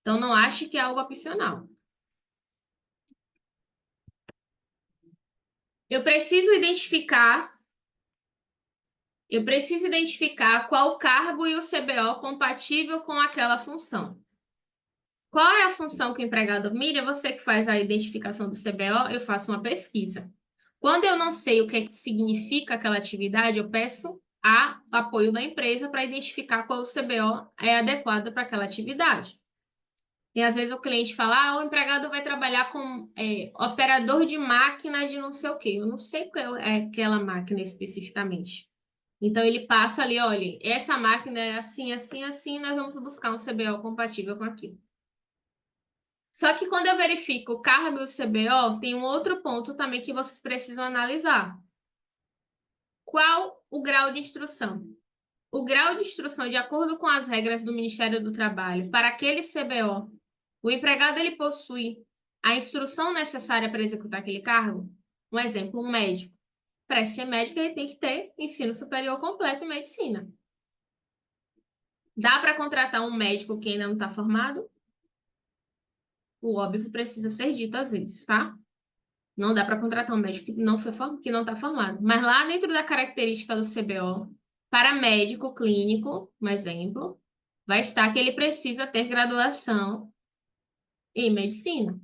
Então, não ache que é algo opcional. Eu preciso identificar qual cargo e o CBO compatível com aquela função. Qual é a função que o empregado mira? Você que faz a identificação do CBO, eu faço uma pesquisa. Quando eu não sei o que é que significa aquela atividade, eu peço apoio da empresa para identificar qual o CBO é adequado para aquela atividade. E às vezes o cliente fala, o empregado vai trabalhar com operador de máquina de não sei o quê. Eu não sei qual é aquela máquina especificamente. Então ele passa ali, olha, essa máquina é assim, assim, assim, nós vamos buscar um CBO compatível com aquilo. Só que quando eu verifico o cargo e o CBO, tem um outro ponto também que vocês precisam analisar. Qual o grau de instrução? O grau de instrução, de acordo com as regras do Ministério do Trabalho, para aquele CBO, o empregado ele possui a instrução necessária para executar aquele cargo? Um exemplo, um médico. Para ser médico, ele tem que ter ensino superior completo em medicina. Dá para contratar um médico que ainda não está formado? O óbvio precisa ser dito às vezes, tá? Não dá para contratar um médico que não está formado. Mas lá dentro da característica do CBO, para médico clínico, um exemplo, vai estar que ele precisa ter graduação em medicina.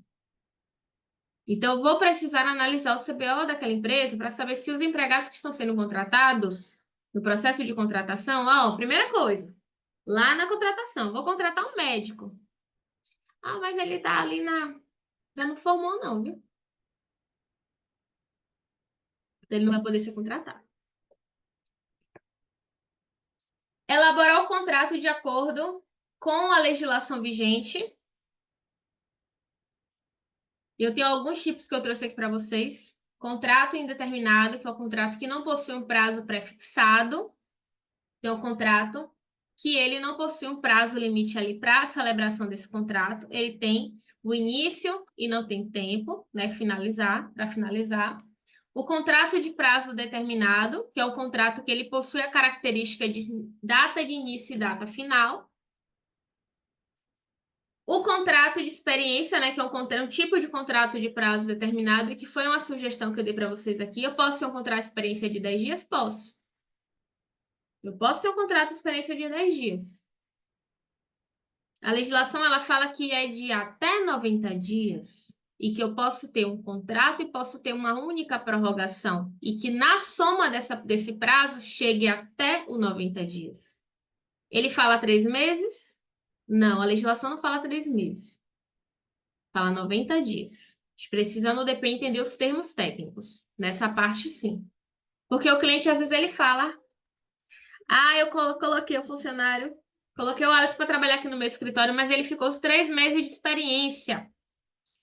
Então, eu vou precisar analisar o CBO daquela empresa para saber se os empregados que estão sendo contratados no processo de contratação, primeira coisa, lá na contratação, vou contratar um médico. Mas ele está ali já não formou não, viu? Ele não vai poder ser contratado. Elaborar o contrato de acordo com a legislação vigente. Eu tenho alguns tipos que eu trouxe aqui para vocês. Contrato indeterminado, que é o contrato que não possui um prazo pré-fixado. Tem um contrato que ele não possui um prazo limite ali para a celebração desse contrato. Ele tem o início e não tem tempo, né? Para finalizar. O contrato de prazo determinado, que é o contrato que ele possui a característica de data de início e data final. O contrato de experiência, né, que é um tipo de contrato de prazo determinado, e que foi uma sugestão que eu dei para vocês aqui. Eu posso ter um contrato de experiência de 10 dias? Posso. Eu posso ter um contrato de experiência de 10 dias. A legislação, ela fala que é de até 90 dias e que eu posso ter um contrato e posso ter uma única prorrogação e que na soma desse prazo chegue até os 90 dias. Ele fala 3 meses? Não, a legislação não fala 3 meses. Fala 90 dias. A gente precisa no DP entender os termos técnicos. Nessa parte, sim. Porque o cliente, às vezes, ele fala: eu coloquei o funcionário, coloquei o Alisson para trabalhar aqui no meu escritório, mas ele ficou os 3 meses de experiência.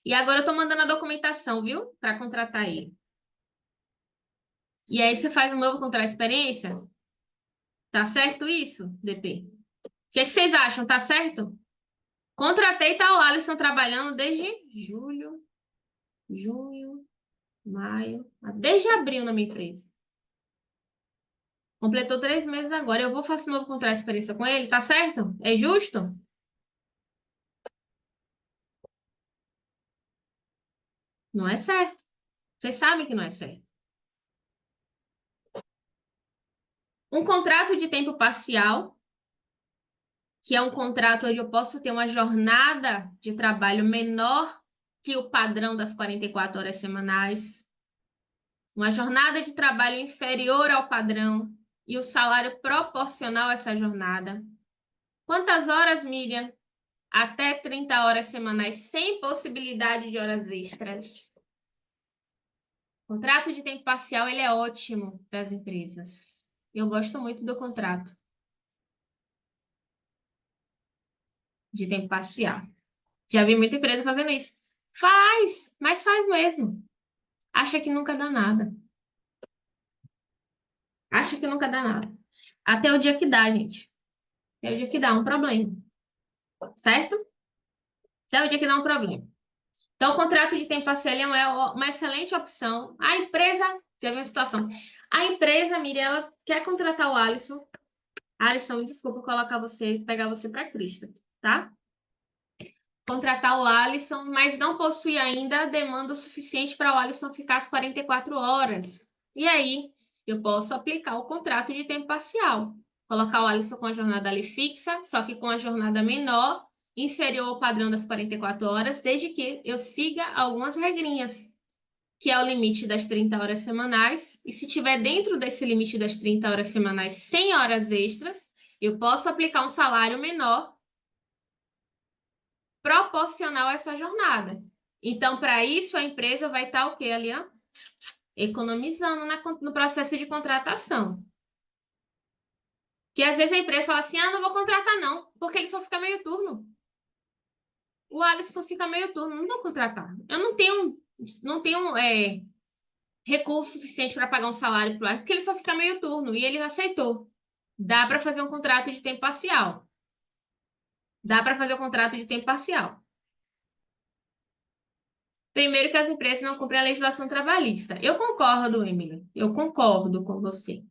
E agora eu tô mandando a documentação, viu? Para contratar ele. E aí você faz um novo contrato de experiência? Tá certo isso, DP? O que é que vocês acham? Tá certo? Contratei tá o Alisson trabalhando desde julho, junho, maio, desde abril na minha empresa. Completou 3 meses agora. Eu vou fazer um novo contrato de experiência com ele, tá certo? É justo? Não é certo. Vocês sabem que não é certo. Um contrato de tempo parcial, que é um contrato onde eu posso ter uma jornada de trabalho menor que o padrão das 44 horas semanais, uma jornada de trabalho inferior ao padrão e o salário proporcional a essa jornada. Quantas horas, Miriam? Até 30 horas semanais, sem possibilidade de horas extras. O contrato de tempo parcial, ele é ótimo para as empresas. Eu gosto muito do contrato de tempo parcial. Já vi muita empresa fazendo isso. Faz, mas faz mesmo. Acha que nunca dá nada. Acha que nunca dá nada. Até o dia que dá, gente. Até o dia que dá um problema. Certo? Até o dia que dá um problema. Então, o contrato de tempo parcial é uma excelente opção. A empresa, já vi uma situação. A empresa, Miriam, ela quer contratar o Alisson. Alisson, desculpa colocar você, pegar você para Cristo, tá? Contratar o Alisson, mas não possui ainda demanda suficiente para o Alisson ficar as 44 horas. E aí, eu posso aplicar o contrato de tempo parcial. Colocar o Alisson com a jornada ali fixa, só que com a jornada menor, inferior ao padrão das 44 horas, desde que eu siga algumas regrinhas, que é o limite das 30 horas semanais. E se tiver dentro desse limite das 30 horas semanais, 100 horas extras, eu posso aplicar um salário menor proporcional a essa jornada. Então, para isso, a empresa vai estar o quê ali, ó? Economizando no processo de contratação. Que às vezes a empresa fala assim, não vou contratar não, porque ele só fica meio turno. O Alisson só fica meio turno, não vou contratar. Eu não tenho recurso suficiente para pagar um salário para o Alisson, porque ele só fica meio turno, e ele aceitou. Dá para fazer um contrato de tempo parcial. Dá para fazer um contrato de tempo parcial. Primeiro que as empresas não cumprem a legislação trabalhista. Eu concordo, Emily. Eu concordo com você.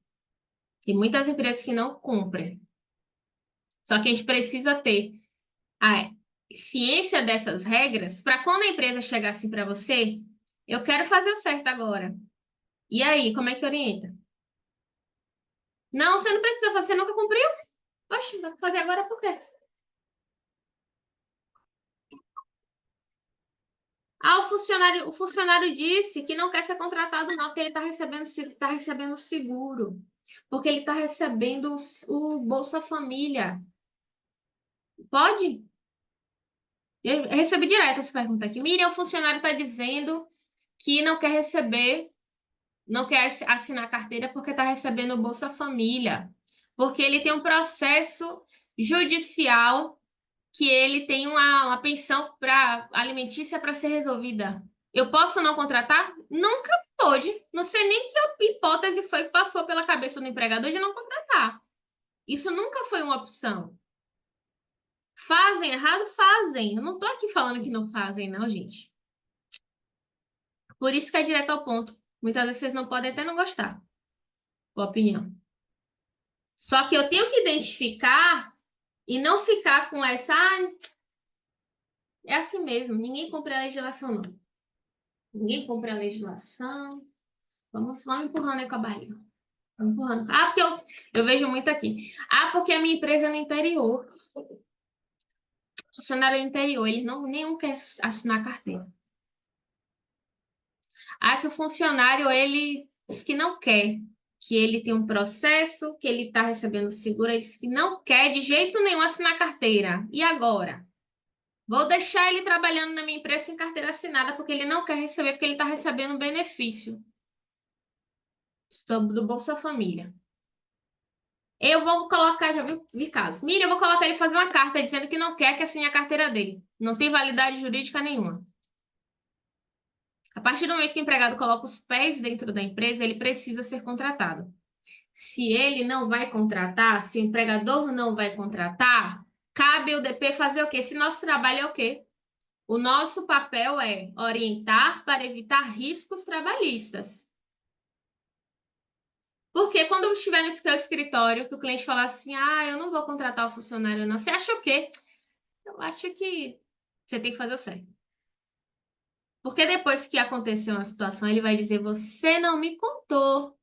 Tem muitas empresas que não cumprem. Só que a gente precisa ter a ciência dessas regras para quando a empresa chegar assim para você, eu quero fazer o certo agora. E aí, como é que orienta? Não, você não precisa, você nunca cumpriu? Oxe, vai fazer agora por quê? O funcionário disse que não quer ser contratado, não, porque ele está recebendo seguro. Porque ele está recebendo o Bolsa Família. Pode? Eu recebi direto essa pergunta aqui. Miriam, o funcionário está dizendo que não quer receber, não quer assinar a carteira porque está recebendo o Bolsa Família. Porque ele tem um processo judicial que ele tem uma pensão alimentícia para ser resolvida. Eu posso não contratar? Nunca pôde. Não sei nem que hipótese foi que passou pela cabeça do empregador de não contratar. Isso nunca foi uma opção. Fazem errado? Fazem. Eu não tô aqui falando que não fazem, não, gente. Por isso que é direto ao ponto. Muitas vezes vocês não podem até não gostar da opinião. Só que eu tenho que identificar e não ficar com essa. É assim mesmo. Ninguém cumpre a legislação, não. Ninguém cumpre a legislação. Vamos empurrando aí com a barriga. Vamos empurrando. Porque eu vejo muito aqui. Porque a minha empresa é no interior. O funcionário é no interior. Ele nenhum quer assinar carteira. Que o funcionário, ele diz que não quer, que ele tem um processo, que ele está recebendo seguro, ele diz que não quer de jeito nenhum assinar carteira. E agora? Vou deixar ele trabalhando na minha empresa sem carteira assinada, porque ele não quer receber, porque ele está recebendo um benefício do Bolsa Família. Eu vou colocar, já vi caso. Miriam, eu vou colocar ele fazer uma carta dizendo que não quer que assine a carteira dele. Não tem validade jurídica nenhuma. partir do momento que o empregado coloca os pés dentro da empresa, ele precisa ser contratado. Se ele não vai contratar, se o empregador não vai contratar, cabe ao DP fazer o quê? Se nosso trabalho é o quê? O nosso papel é orientar para evitar riscos trabalhistas. Porque quando estiver no seu escritório, que o cliente falar assim, eu não vou contratar o funcionário, não. Você acha o quê? Eu acho que você tem que fazer o certo. Porque depois que aconteceu uma situação, ele vai dizer, você não me contou.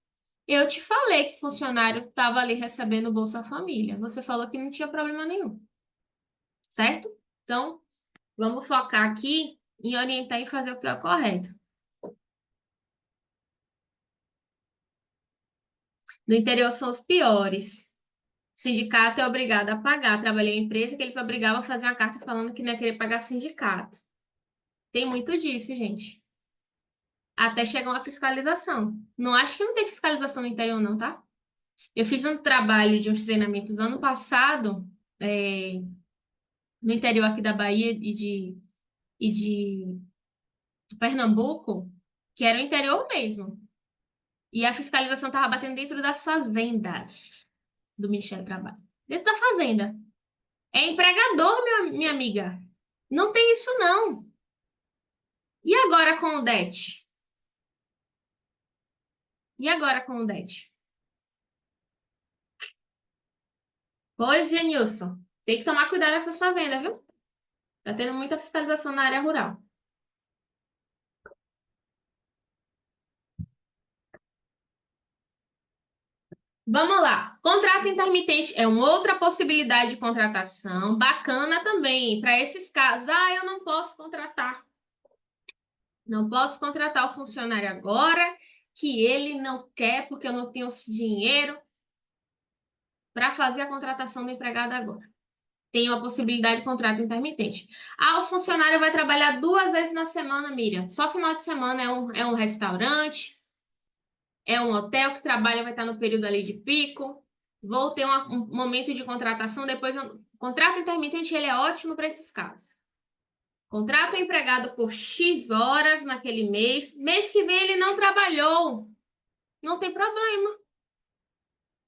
Eu te falei que o funcionário estava ali recebendo o Bolsa Família. Você falou que não tinha problema nenhum. Certo? Então, vamos focar aqui em orientar e fazer o que é correto. No interior são os piores. Sindicato é obrigado a pagar. Trabalhei em empresa que eles obrigavam a fazer uma carta falando que não ia querer pagar sindicato. Tem muito disso, gente. Até chegar uma fiscalização. Não acho que não tem fiscalização no interior, não, tá? Eu fiz um trabalho de uns treinamentos ano passado, no interior aqui da Bahia e de Pernambuco, que era o interior mesmo. E a fiscalização estava batendo dentro das fazendas do Ministério do Trabalho. Dentro da fazenda. É empregador, minha amiga. Não tem isso, não. E agora com o DET? E agora com o DET? Pois, Genilson, tem que tomar cuidado nessas fazendas, viu? Tá tendo muita fiscalização na área rural. Vamos lá. Contrato intermitente é uma outra possibilidade de contratação, bacana também, para esses casos. Eu não posso contratar. Não posso contratar o funcionário agora, que ele não quer, porque eu não tenho dinheiro para fazer a contratação do empregado agora. Tem a possibilidade de contrato intermitente. O funcionário vai trabalhar 2 vezes na semana, Miriam. Só final de semana é um restaurante, é um hotel que trabalha, vai estar no período ali de pico. Vou ter um momento de contratação, depois... Contrato intermitente, ele é ótimo para esses casos. Contrato o empregado por X horas naquele mês. Mês que vem ele não trabalhou. Não tem problema.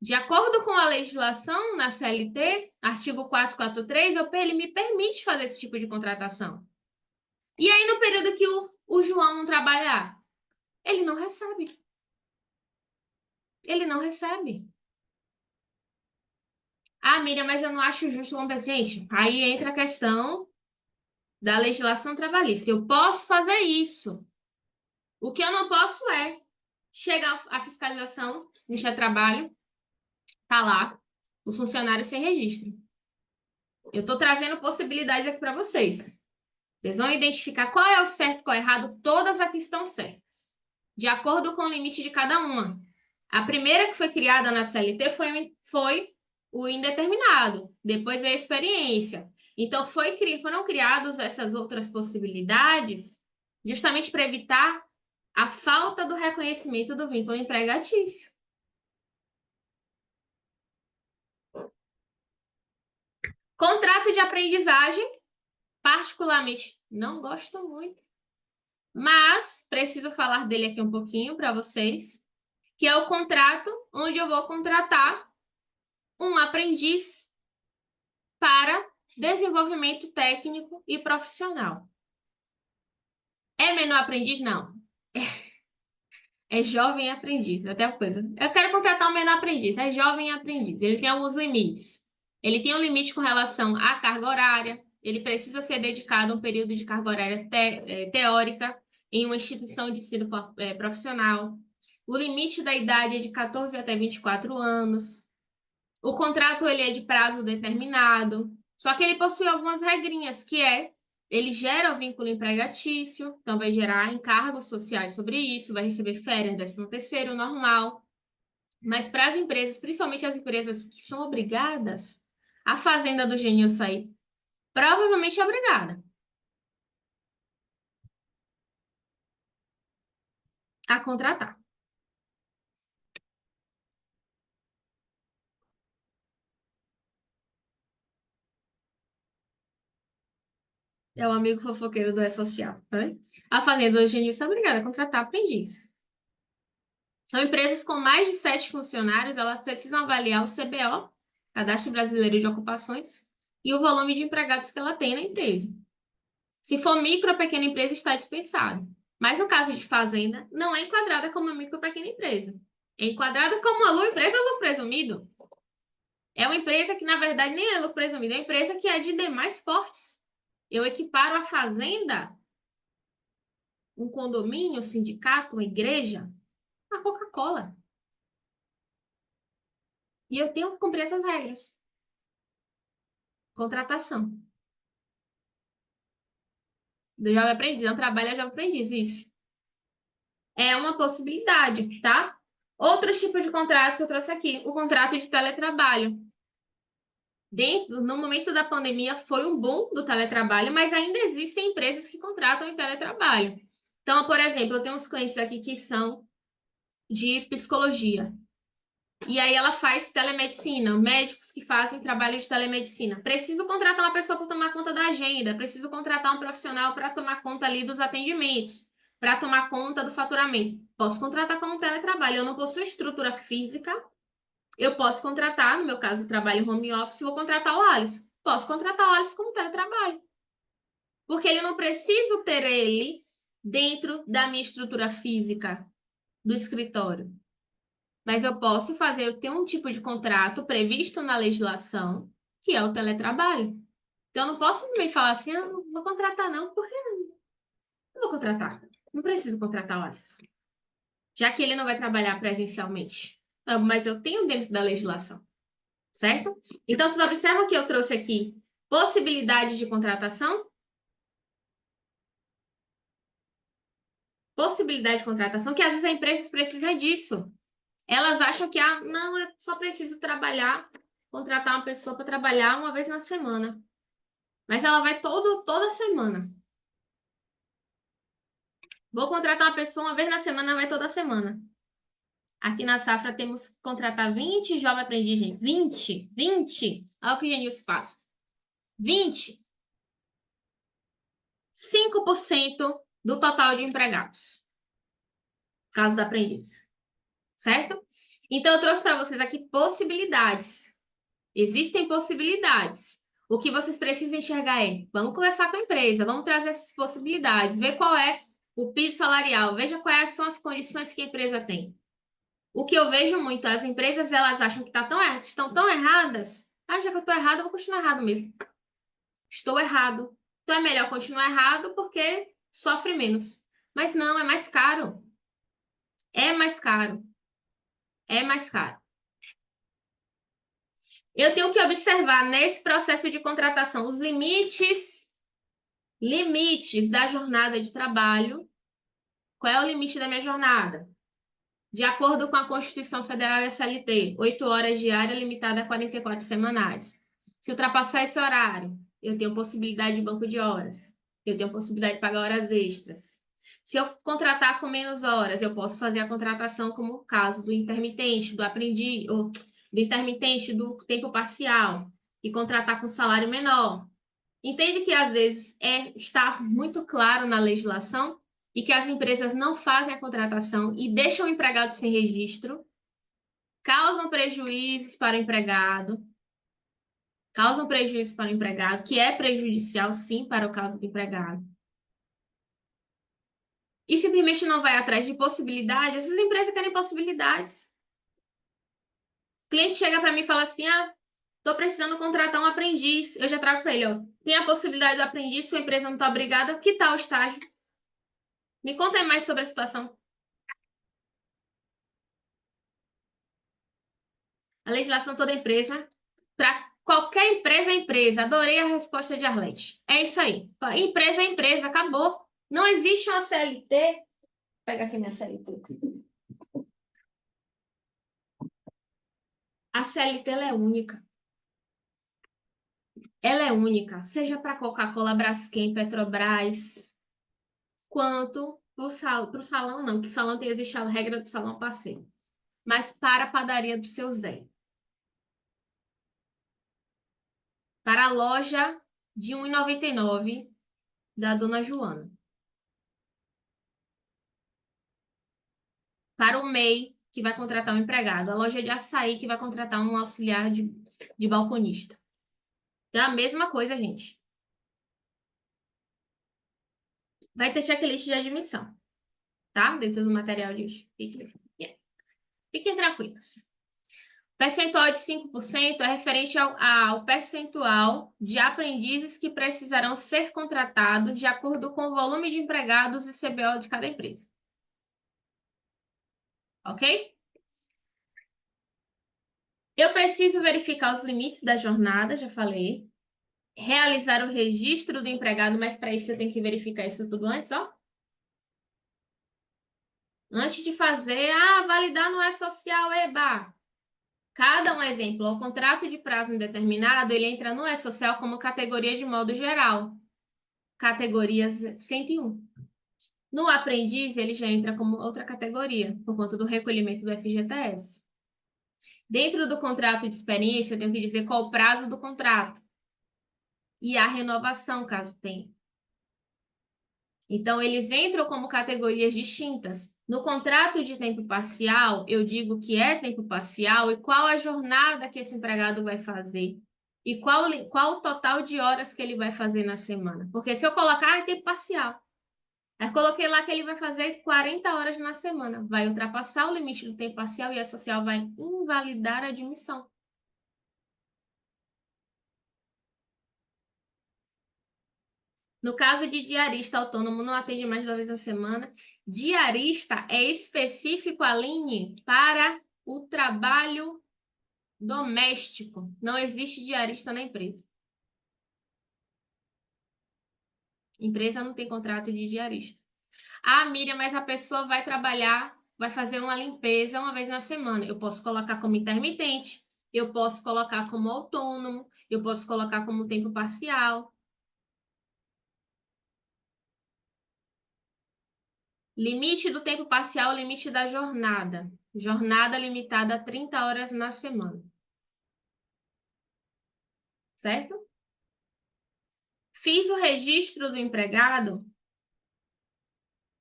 De acordo com a legislação na CLT, artigo 443, ele me permite fazer esse tipo de contratação. E aí, no período que o João não trabalhar, ele não recebe. Ele não recebe. Miriam, mas eu não acho justo Gente, aí entra a questão da legislação trabalhista. Eu posso fazer isso. O que eu não posso é chegar à fiscalização, Ministério do Trabalho, tá lá, os funcionários sem registro. Eu estou trazendo possibilidades aqui para vocês. Vocês vão identificar qual é o certo e qual é o errado, todas aqui estão certas, de acordo com o limite de cada uma. A primeira que foi criada na CLT foi o indeterminado, depois veio a experiência. Então, foram criadas essas outras possibilidades justamente para evitar a falta do reconhecimento do vínculo empregatício. Contrato de aprendizagem, particularmente, não gosto muito, mas preciso falar dele aqui um pouquinho para vocês, que é o contrato onde eu vou contratar um aprendiz para desenvolvimento técnico e profissional. É menor aprendiz? Não. É jovem aprendiz, até uma coisa. Eu quero contratar um menor aprendiz, é jovem aprendiz. Ele tem alguns limites. Ele tem um limite com relação à carga horária, ele precisa ser dedicado a um período de carga horária teórica em uma instituição de ensino profissional. O limite da idade é de 14 até 24 anos. O contrato ele é de prazo determinado, só que ele possui algumas regrinhas, ele gera o vínculo empregatício, então vai gerar encargos sociais sobre isso, vai receber férias, 13º normal. Mas para as empresas, principalmente as empresas que são obrigadas, a fazenda do Genilson aí provavelmente é obrigada a contratar. É o amigo fofoqueiro do E-Social, tá? A Fazenda do Genilson é obrigada a contratar aprendiz. São empresas com mais de 7 funcionários, elas precisam avaliar o CBO, Cadastro Brasileiro de Ocupações, e o volume de empregados que ela tem na empresa. Se for micro ou pequena empresa, está dispensado. Mas no caso de fazenda, não é enquadrada como micro ou pequena empresa. É enquadrada como uma empresa lucro presumido. É uma empresa que, na verdade, nem é lucro presumido, é uma empresa que é de demais portes. Eu equiparo a fazenda, um condomínio, um sindicato, uma igreja, a Coca-Cola. E eu tenho que cumprir essas regras. Contratação. Do jovem aprendiz, não trabalha jovem aprendiz, isso. É uma possibilidade, tá? Outros tipos de contratos que eu trouxe aqui. O contrato de teletrabalho. No momento da pandemia, foi um boom do teletrabalho, mas ainda existem empresas que contratam em teletrabalho. Então, por exemplo, eu tenho uns clientes aqui que são de psicologia. E aí ela faz telemedicina, médicos que fazem trabalho de telemedicina. Preciso contratar uma pessoa para tomar conta da agenda, preciso contratar um profissional para tomar conta ali dos atendimentos, para tomar conta do faturamento. Posso contratar como teletrabalho, eu não possuo estrutura física, eu posso contratar, no meu caso, trabalho home office, vou contratar o Alisson. Posso contratar o Alisson como teletrabalho. Porque ele não preciso ter ele dentro da minha estrutura física do escritório. Mas eu posso fazer, eu tenho um tipo de contrato previsto na legislação, que é o teletrabalho. Então, eu não posso simplesmente falar assim, ah, não vou contratar não, porque não vou contratar. Não preciso contratar o Alisson, já que ele não vai trabalhar presencialmente. Não, mas eu tenho dentro da legislação, certo? Então, vocês observam que eu trouxe aqui possibilidade de contratação, possibilidade de contratação, que às vezes as empresas precisam disso. Elas acham que, ah, não, eu só preciso trabalhar, contratar uma pessoa para trabalhar uma vez na semana. Mas ela vai toda semana. Vou contratar uma pessoa uma vez na semana, vai toda semana. Aqui na Safra temos que contratar 20 jovens aprendiz, gente. 20. Olha o que o Genilson passa. 20. 5% do total de empregados. Caso da aprendiz. Certo? Então, eu trouxe para vocês aqui possibilidades. Existem possibilidades. O que vocês precisam enxergar é, vamos conversar com a empresa, vamos trazer essas possibilidades, ver qual é o piso salarial, veja quais são as condições que a empresa tem. O que eu vejo muito, as empresas, elas acham que estão tão erradas, ah, já que eu estou errada, eu vou continuar errado mesmo. Estou errado. Então é melhor continuar errado porque sofre menos. Mas não, é mais caro. É mais caro. É mais caro. Eu tenho que observar nesse processo de contratação os limites da jornada de trabalho. Qual é o limite da minha jornada? De acordo com a Constituição Federal e a CLT, 8 horas diárias limitada a 44 semanais. Se ultrapassar esse horário, eu tenho possibilidade de banco de horas. Eu tenho possibilidade de pagar horas extras. Se eu contratar com menos horas, eu posso fazer a contratação como o caso do intermitente, do aprendiz, ou do intermitente do tempo parcial, e contratar com salário menor. Entende que às vezes está muito claro na legislação e que as empresas não fazem a contratação e deixam o empregado sem registro, causam prejuízos para o empregado, que é prejudicial sim para o caso do empregado. E simplesmente não vai atrás de possibilidades, essas empresas querem possibilidades. O cliente chega para mim e fala assim: ah, estou precisando contratar um aprendiz. Eu já trago para ele, ó, tem a possibilidade do aprendiz, sua empresa não está obrigada, que tal o estágio? Me conta aí mais sobre a situação. A legislação toda empresa, para qualquer empresa é empresa. Adorei a resposta de Arlete. É isso aí. Empresa é empresa, acabou. Não existe uma CLT. Vou pegar aqui minha CLT. A CLT ela é única. Ela é única, seja para Coca-Cola, Braskem, Petrobras, quanto para o salão, não, que o salão tem existe a regra do salão parceiro. Mas para a padaria do seu Zé. Para a loja de R$ 1,99 da dona Joana. Para o MEI, que vai contratar um empregado. A loja de açaí, que vai contratar um auxiliar de balconista. Então, a mesma coisa, gente. Vai ter checklist de admissão, tá? Dentro do material de hoje. Fiquem tranquilos. Percentual de 5% é referente ao percentual de aprendizes que precisarão ser contratados de acordo com o volume de empregados e CBO de cada empresa. Ok? Eu preciso verificar os limites da jornada, já falei. Realizar o registro do empregado, mas para isso eu tenho que verificar isso tudo antes, ó. Antes de fazer, validar no E-Social, eba! Cada um exemplo, o contrato de prazo indeterminado, ele entra no E-Social como categoria de modo geral. Categorias 101. No aprendiz, ele já entra como outra categoria, por conta do recolhimento do FGTS. Dentro do contrato de experiência, eu tenho que dizer qual o prazo do contrato. E a renovação, caso tenha. Então, eles entram como categorias distintas. No contrato de tempo parcial, eu digo que é tempo parcial e qual a jornada que esse empregado vai fazer. E qual o total de horas que ele vai fazer na semana. Porque se eu colocar, é tempo parcial. Aí coloquei lá que ele vai fazer 40 horas na semana. Vai ultrapassar o limite do tempo parcial e a social vai invalidar a admissão. No caso de diarista autônomo, não atende mais de 2 vezes na semana. Diarista é específico, Aline, para o trabalho doméstico. Não existe diarista na empresa. Empresa não tem contrato de diarista. Miriam, mas a pessoa vai trabalhar, vai fazer uma limpeza uma vez na semana. Eu posso colocar como intermitente, eu posso colocar como autônomo, eu posso colocar como tempo parcial. Limite do tempo parcial, limite da jornada. Jornada limitada a 30 horas na semana. Certo? Fiz o registro do empregado.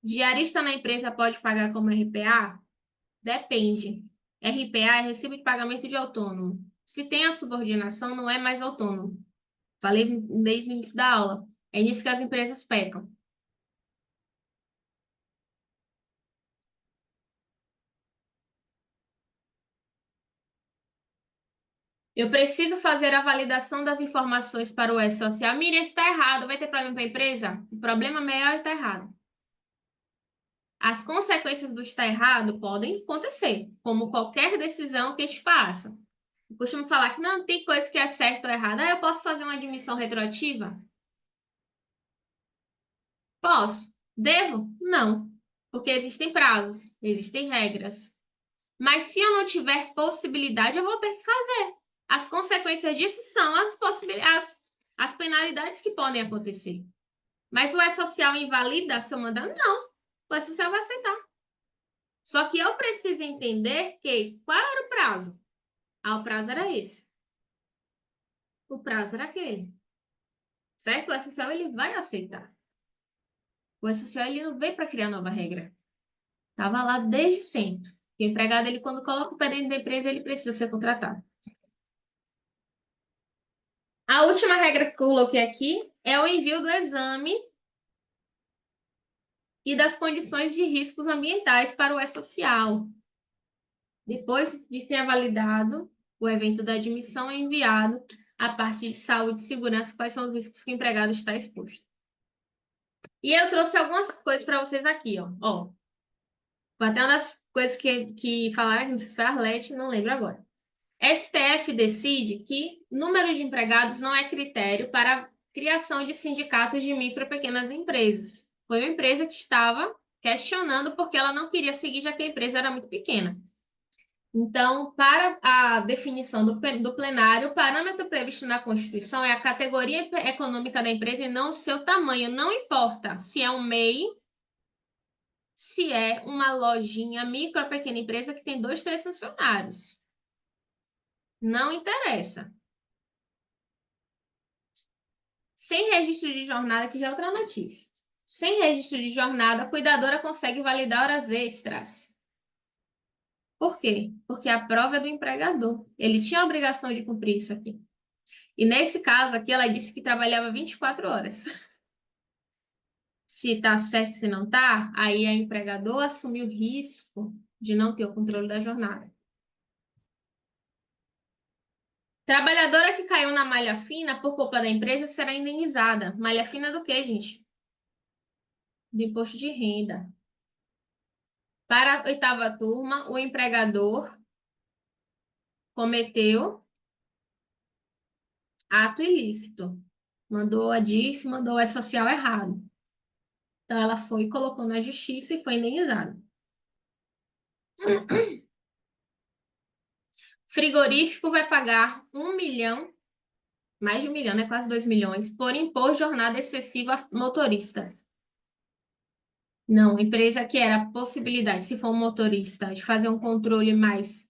Diarista na empresa pode pagar como RPA? Depende. RPA é recibo de pagamento de autônomo. Se tem a subordinação, não é mais autônomo. Falei desde o início da aula. É nisso que as empresas pecam. Eu preciso fazer a validação das informações para o E-Social. Miriam, está errado. Vai ter problema para a empresa? O problema maior é estar errado. As consequências do estar errado podem acontecer, como qualquer decisão que a gente faça. Eu costumo falar que não tem coisa que é certo ou errado. Eu posso fazer uma admissão retroativa? Posso. Devo? Não. Porque existem prazos, existem regras. Mas se eu não tiver possibilidade, eu vou ter que fazer. As consequências disso são as penalidades que podem acontecer. Mas o E-Social invalida se eu mandar? Não. O E-Social vai aceitar. Só que eu preciso entender que qual era o prazo? O prazo era esse. O prazo era aquele. Certo? O E-Social ele vai aceitar. O E-Social ele não veio para criar nova regra. Estava lá desde sempre. O empregado, ele, quando coloca o pé dentro da empresa, ele precisa ser contratado. A última regra que eu coloquei aqui é o envio do exame e das condições de riscos ambientais para o E-Social. Depois de ter validado o evento da admissão, é enviado a parte de saúde e segurança, quais são os riscos que o empregado está exposto. E eu trouxe algumas coisas para vocês aqui, ó. Até uma das coisas que falaram, não sei se foi a Arlete, não lembro agora. STF decide que número de empregados não é critério para a criação de sindicatos de micro e pequenas empresas. Foi uma empresa que estava questionando porque ela não queria seguir, já que a empresa era muito pequena. Então, para a definição do plenário, o parâmetro previsto na Constituição é a categoria econômica da empresa e não o seu tamanho. Não importa se é um MEI, se é uma lojinha, micro ou pequena empresa que tem 2, 3 funcionários. Não interessa. Sem registro de jornada, que já é outra notícia. Sem registro de jornada, a cuidadora consegue validar horas extras. Por quê? Porque a prova é do empregador. Ele tinha a obrigação de cumprir isso aqui. E nesse caso aqui, ela disse que trabalhava 24 horas. Se tá certo, se não tá, aí a empregador assumiu o risco de não ter o controle da jornada. Trabalhadora que caiu na malha fina por culpa da empresa será indenizada. Malha fina do quê, gente? Do imposto de renda. Para a oitava turma, o empregador cometeu ato ilícito. Mandou a DIF, mandou o E-Social errado. Então, ela foi, colocou na justiça e foi indenizada. Frigorífico vai pagar 1 milhão, mais de 1 milhão, né? Quase 2 milhões, por impor jornada excessiva a motoristas. Não, a empresa que era a possibilidade, se for um motorista, de fazer um controle mais,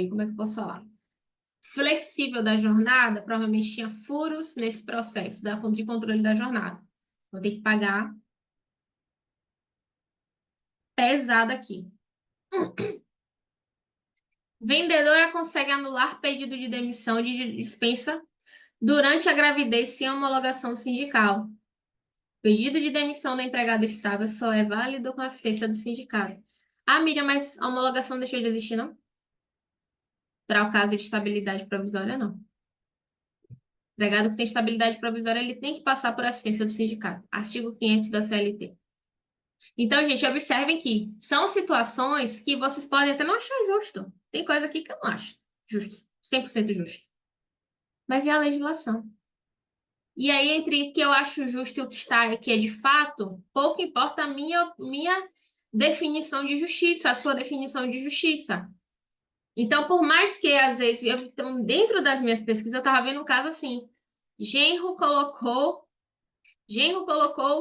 como é que eu posso falar? Flexível da jornada, provavelmente tinha furos nesse processo de controle da jornada. Vou ter que pagar pesado aqui. Vendedora consegue anular pedido de demissão de dispensa durante a gravidez sem homologação sindical. Pedido de demissão da empregada estável só é válido com assistência do sindicato. Ah, Miriam, mas a homologação deixou de existir, não? Para o caso de estabilidade provisória, não. O empregado que tem estabilidade provisória, ele tem que passar por assistência do sindicato. Artigo 500 da CLT. Então, gente, observem que são situações que vocês podem até não achar justo. Tem coisa aqui que eu não acho justo, 100% justo. Mas é a legislação. E aí, entre o que eu acho justo e o que está aqui é de fato, pouco importa a minha definição de justiça, a sua definição de justiça. Então, por mais que, às vezes, então, dentro das minhas pesquisas, eu estava vendo um caso assim, genro colocou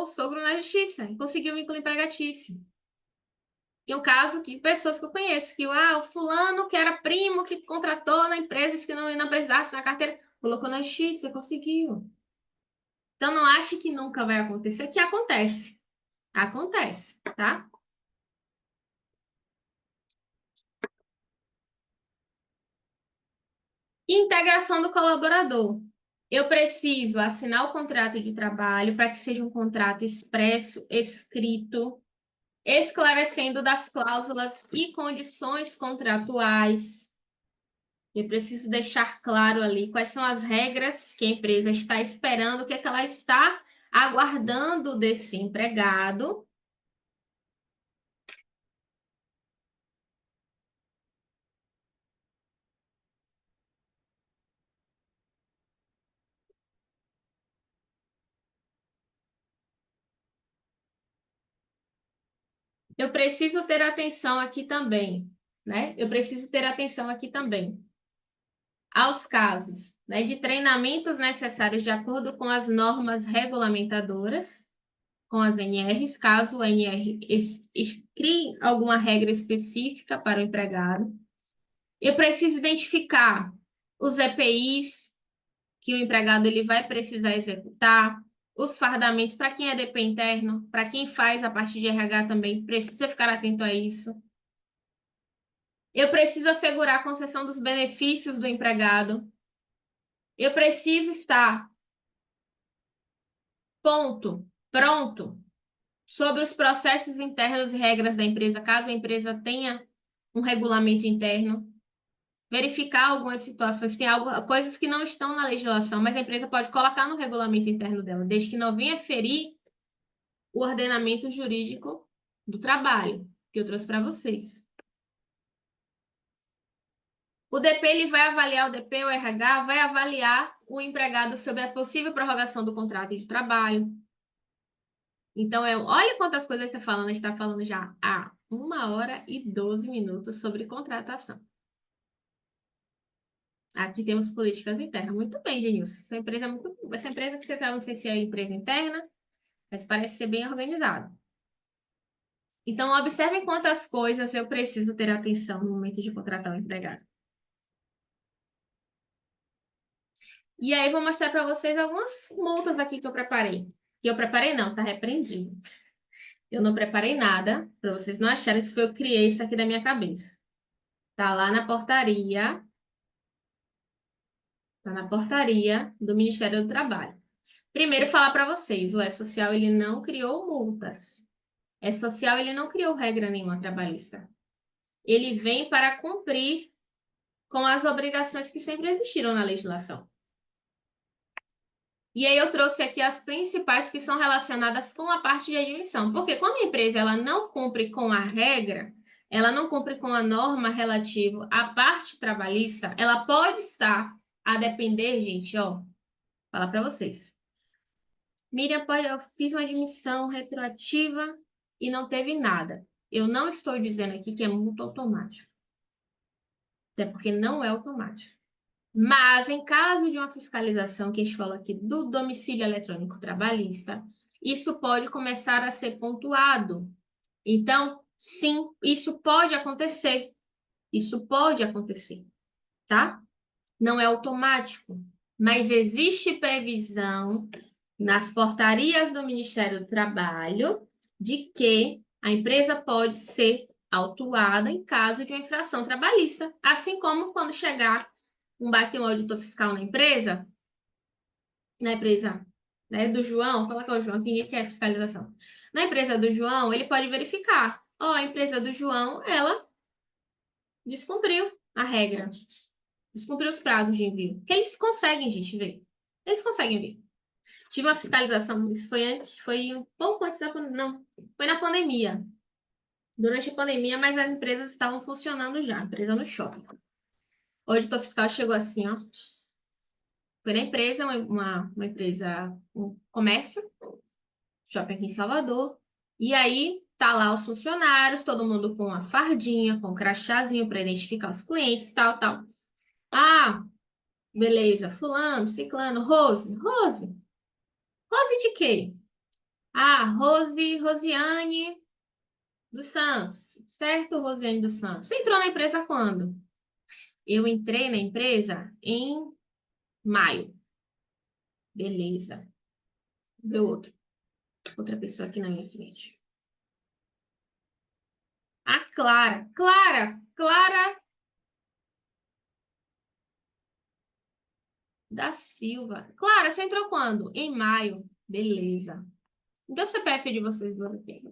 o sogro na justiça e conseguiu vínculo empregatício. Tem um caso de pessoas que eu conheço, que o fulano, que era primo, que contratou na empresa, que não precisasse na carteira, colocou na justiça, conseguiu. Então, não ache que nunca vai acontecer, que acontece. Acontece, tá? Integração do colaborador. Eu preciso assinar o contrato de trabalho para que seja um contrato expresso, escrito, esclarecendo das cláusulas e condições contratuais. Eu preciso deixar claro ali quais são as regras que a empresa está esperando, o que é que ela está aguardando desse empregado. Eu preciso ter atenção aqui também, né? Eu preciso ter atenção aqui também aos casos, né, de treinamentos necessários de acordo com as normas regulamentadoras, com as NRs, caso a NR crie alguma regra específica para o empregado. Eu preciso identificar os EPIs que o empregado ele vai precisar executar, os fardamentos para quem é DP interno, para quem faz a parte de RH também, precisa ficar atento a isso. Eu preciso assegurar a concessão dos benefícios do empregado. Eu preciso estar pronto, sobre os processos internos e regras da empresa, caso a empresa tenha um regulamento interno. Verificar algumas situações, tem coisas que não estão na legislação, mas a empresa pode colocar no regulamento interno dela, desde que não venha ferir o ordenamento jurídico do trabalho, que eu trouxe para vocês. O DP ele vai avaliar, o DP, o RH, vai avaliar o empregado sobre a possível prorrogação do contrato de trabalho. Então, olha quantas coisas está falando. A gente está falando já há 1 hora e 12 minutos sobre contratação. Aqui temos políticas internas. Muito bem, Genilson. Essa empresa que você está, não sei se é empresa interna, mas parece ser bem organizada. Então, observem quantas coisas eu preciso ter atenção no momento de contratar um empregado. E aí, vou mostrar para vocês algumas multas aqui que eu preparei. Que eu preparei não, tá repreendido. Eu não preparei nada, para vocês não acharem que foi eu que criei isso aqui da minha cabeça. Tá lá na portaria. Tá na portaria do Ministério do Trabalho. Primeiro, falar para vocês, o E-Social, ele não criou multas. E-Social, ele não criou regra nenhuma trabalhista. Ele vem para cumprir com as obrigações que sempre existiram na legislação. E aí eu trouxe aqui as principais que são relacionadas com a parte de admissão. Porque quando a empresa ela não cumpre com a regra, ela não cumpre com a norma relativa à parte trabalhista, ela pode estar a depender, gente, ó, falar para vocês. Miriam, eu fiz uma admissão retroativa e não teve nada. Eu não estou dizendo aqui que é multa automática. Até porque não é automático. Mas, em caso de uma fiscalização, que a gente falou aqui, do domicílio eletrônico trabalhista, isso pode começar a ser pontuado. Então, sim, isso pode acontecer. Isso pode acontecer, tá? Não é automático, mas existe previsão nas portarias do Ministério do Trabalho de que a empresa pode ser autuada em caso de uma infração trabalhista, assim como quando chegar bater um auditor fiscal na empresa, né, do João, fala que é o João, quem quer fiscalização. Na empresa do João, ele pode verificar, ó, a empresa do João, ela descumpriu a regra, descumpriu os prazos de envio, que eles conseguem, gente, ver. Eles conseguem ver. Tive uma fiscalização, isso foi antes, foi um pouco antes da pandemia, não, foi na pandemia. Durante a pandemia, mas as empresas estavam funcionando já, a empresa no shopping. O auditor fiscal chegou assim, ó, foi na empresa, uma empresa, um comércio, shopping aqui em Salvador. E aí tá lá os funcionários, todo mundo com a fardinha, com o crachazinho para identificar os clientes, tal, tal. Ah, beleza, fulano, ciclano, Rose. Rose de quê? Ah, Rosiane dos Santos. Certo, Rosiane dos Santos. Você entrou na empresa quando? Eu entrei na empresa em maio. Beleza. Deu outra pessoa aqui na minha frente. A Clara da Silva. Clara, você entrou quando? Em maio. Beleza. Então, o CPF de vocês do aqui.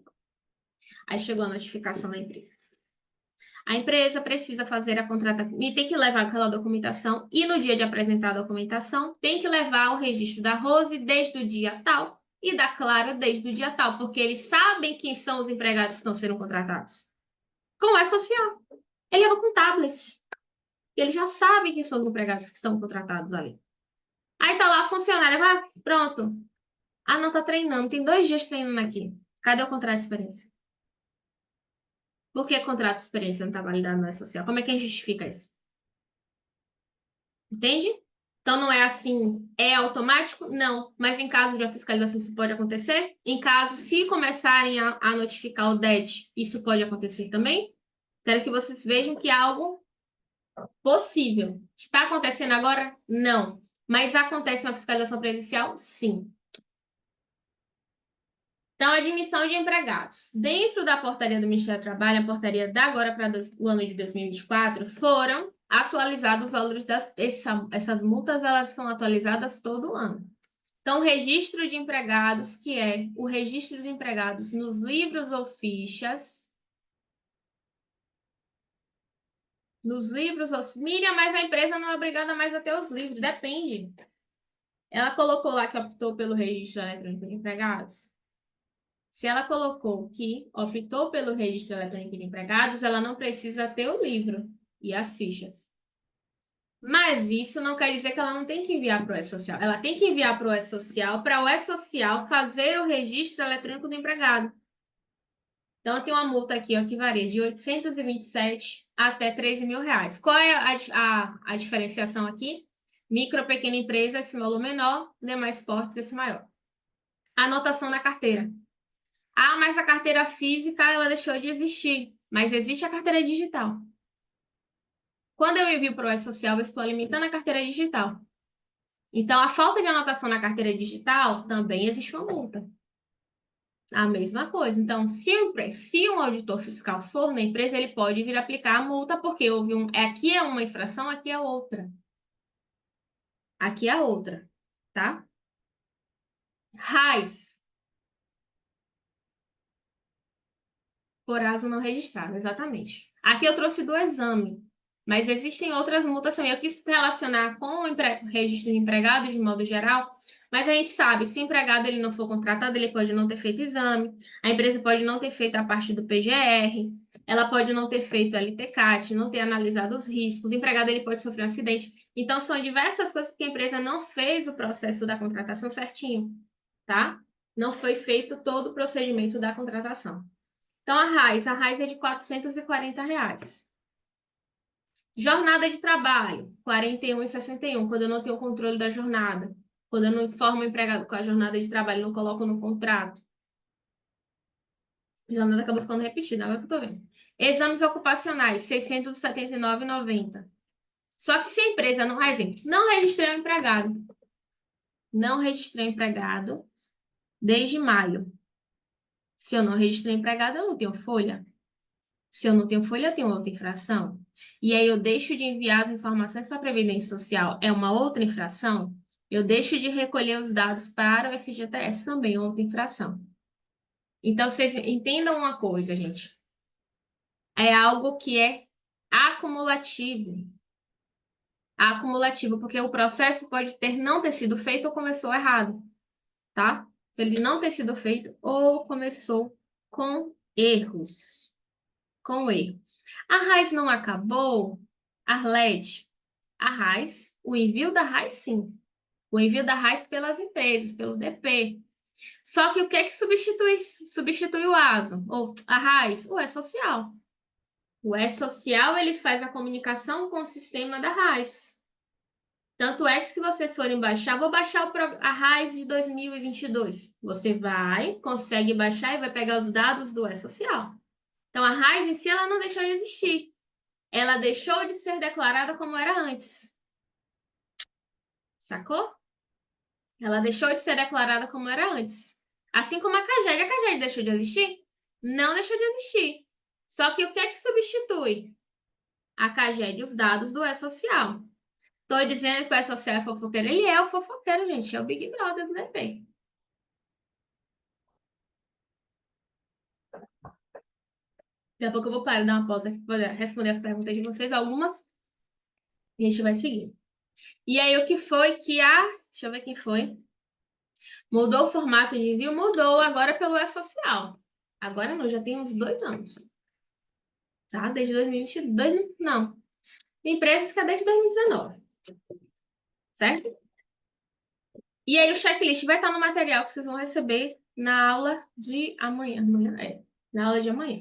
Aí chegou a notificação da empresa. A empresa precisa fazer a contratação e tem que levar aquela documentação. E no dia de apresentar a documentação, tem que levar o registro da Rose desde o dia tal e da Clara desde o dia tal, porque eles sabem quem são os empregados que estão sendo contratados. Como é social? Ele leva com tablet. Ele já sabe quem são os empregados que estão contratados ali. Aí tá lá a funcionária, vai, pronto. Ah, não, tá treinando, tem 2 dias treinando aqui. Cadê o contrato de experiência? Por que contrato de experiência não tá validado na social? Como é que a gente justifica isso? Entende? Então não é assim, é automático? Não. Mas em caso de uma fiscalização, isso pode acontecer? Em caso, se começarem a notificar o DET, isso pode acontecer também? Quero que vocês vejam que é algo possível. Está acontecendo agora? Não. Mas acontece uma fiscalização presencial? Sim. Então, admissão de empregados. Dentro da portaria do Ministério do Trabalho, a portaria da agora para o ano de 2024, foram atualizados os valores essas multas, elas são atualizadas todo ano. Então, o registro de empregados, que é o registro de empregados nos livros ou fichas. Nos livros, Miriam, mas a empresa não é obrigada mais a ter os livros, depende. Ela colocou lá que optou pelo registro eletrônico de empregados. Se ela colocou que optou pelo registro eletrônico de empregados, ela não precisa ter o livro e as fichas. Mas isso não quer dizer que ela não tem que enviar para o E-Social. Ela tem que enviar para o E-Social, para o E-Social fazer o registro eletrônico do empregado. Então, tem uma multa aqui ó, que varia de 827 até 13 mil reais. Qual é a diferenciação aqui? Micro, pequena empresa, esse valor menor, demais portes, esse maior. Anotação na carteira. Ah, mas a carteira física, ela deixou de existir. Mas existe a carteira digital. Quando eu envio para o E-Social, eu estou alimentando a carteira digital. Então, a falta de anotação na carteira digital também existe uma multa. A mesma coisa. Então, se um auditor fiscal for na empresa, ele pode vir aplicar a multa, porque houve aqui é uma infração, aqui é outra. Aqui é outra, tá? RAIS, por aso não registrado, exatamente. Aqui eu trouxe do exame, mas existem outras multas também. Eu quis relacionar com o registro de empregado de modo geral, mas a gente sabe, se o empregado ele não for contratado, ele pode não ter feito exame, a empresa pode não ter feito a parte do PGR, ela pode não ter feito LTCAT, não ter analisado os riscos, o empregado ele pode sofrer um acidente. Então, são diversas coisas que a empresa não fez o processo da contratação certinho, tá? Não foi feito todo o procedimento da contratação. Então, a RAIS é de R$ 440. Jornada de trabalho, R$ 41,61, quando eu não tenho controle da jornada. Quando eu não informo o empregado com a jornada de trabalho, não coloco no contrato. A jornada acabou ficando repetida, agora que eu tô vendo. Exames ocupacionais, R$ 679,90. Só que se a empresa não, exemplo, não registrei o empregado. Não registrei o empregado desde maio. Se eu não registrei o empregado, eu não tenho folha. Se eu não tenho folha, eu tenho outra infração. E aí eu deixo de enviar as informações para a Previdência Social, é uma outra infração. Eu deixo de recolher os dados para o FGTS, também é outra infração. Então, vocês entendam uma coisa, gente. É algo que é acumulativo. Acumulativo, porque o processo pode não ter sido feito ou começou errado, tá? Se ele não ter sido feito ou começou com erros. Com erro. A RAIS não acabou? Arlete, a RAIS, o envio da RAIS, sim. O envio da RAIS pelas empresas, pelo DP. Só que o que é que substitui o ASO? Ou a RAIS? O E-Social. O E-Social, ele faz a comunicação com o sistema da RAIS. Tanto é que se vocês forem baixar, vou baixar a RAIS de 2022. Você vai, consegue baixar e vai pegar os dados do E-Social. Então, a RAIS em si, ela não deixou de existir. Ela deixou de ser declarada como era antes. Sacou? Ela deixou de ser declarada como era antes. Assim como a CAGED. A CAGED deixou de existir? Não deixou de existir. Só que o que é que substitui? A CAGED, os dados do E-Social. Estou dizendo que o E-Social é fofoqueiro. Ele é o fofoqueiro, gente. É o Big Brother do DP. Daqui a pouco eu vou parar, dar uma pausa aqui para responder as perguntas de vocês, algumas, e a gente vai seguir. E aí, o que foi que a... Deixa eu ver quem foi. Mudou o formato de envio? Mudou agora pelo E-Social. Agora não, já tem uns 2 anos. Tá? Desde 2022, não. Tem empresas que é desde 2019. Certo? E aí o checklist vai estar no material que vocês vão receber na aula de amanhã. Na aula de amanhã.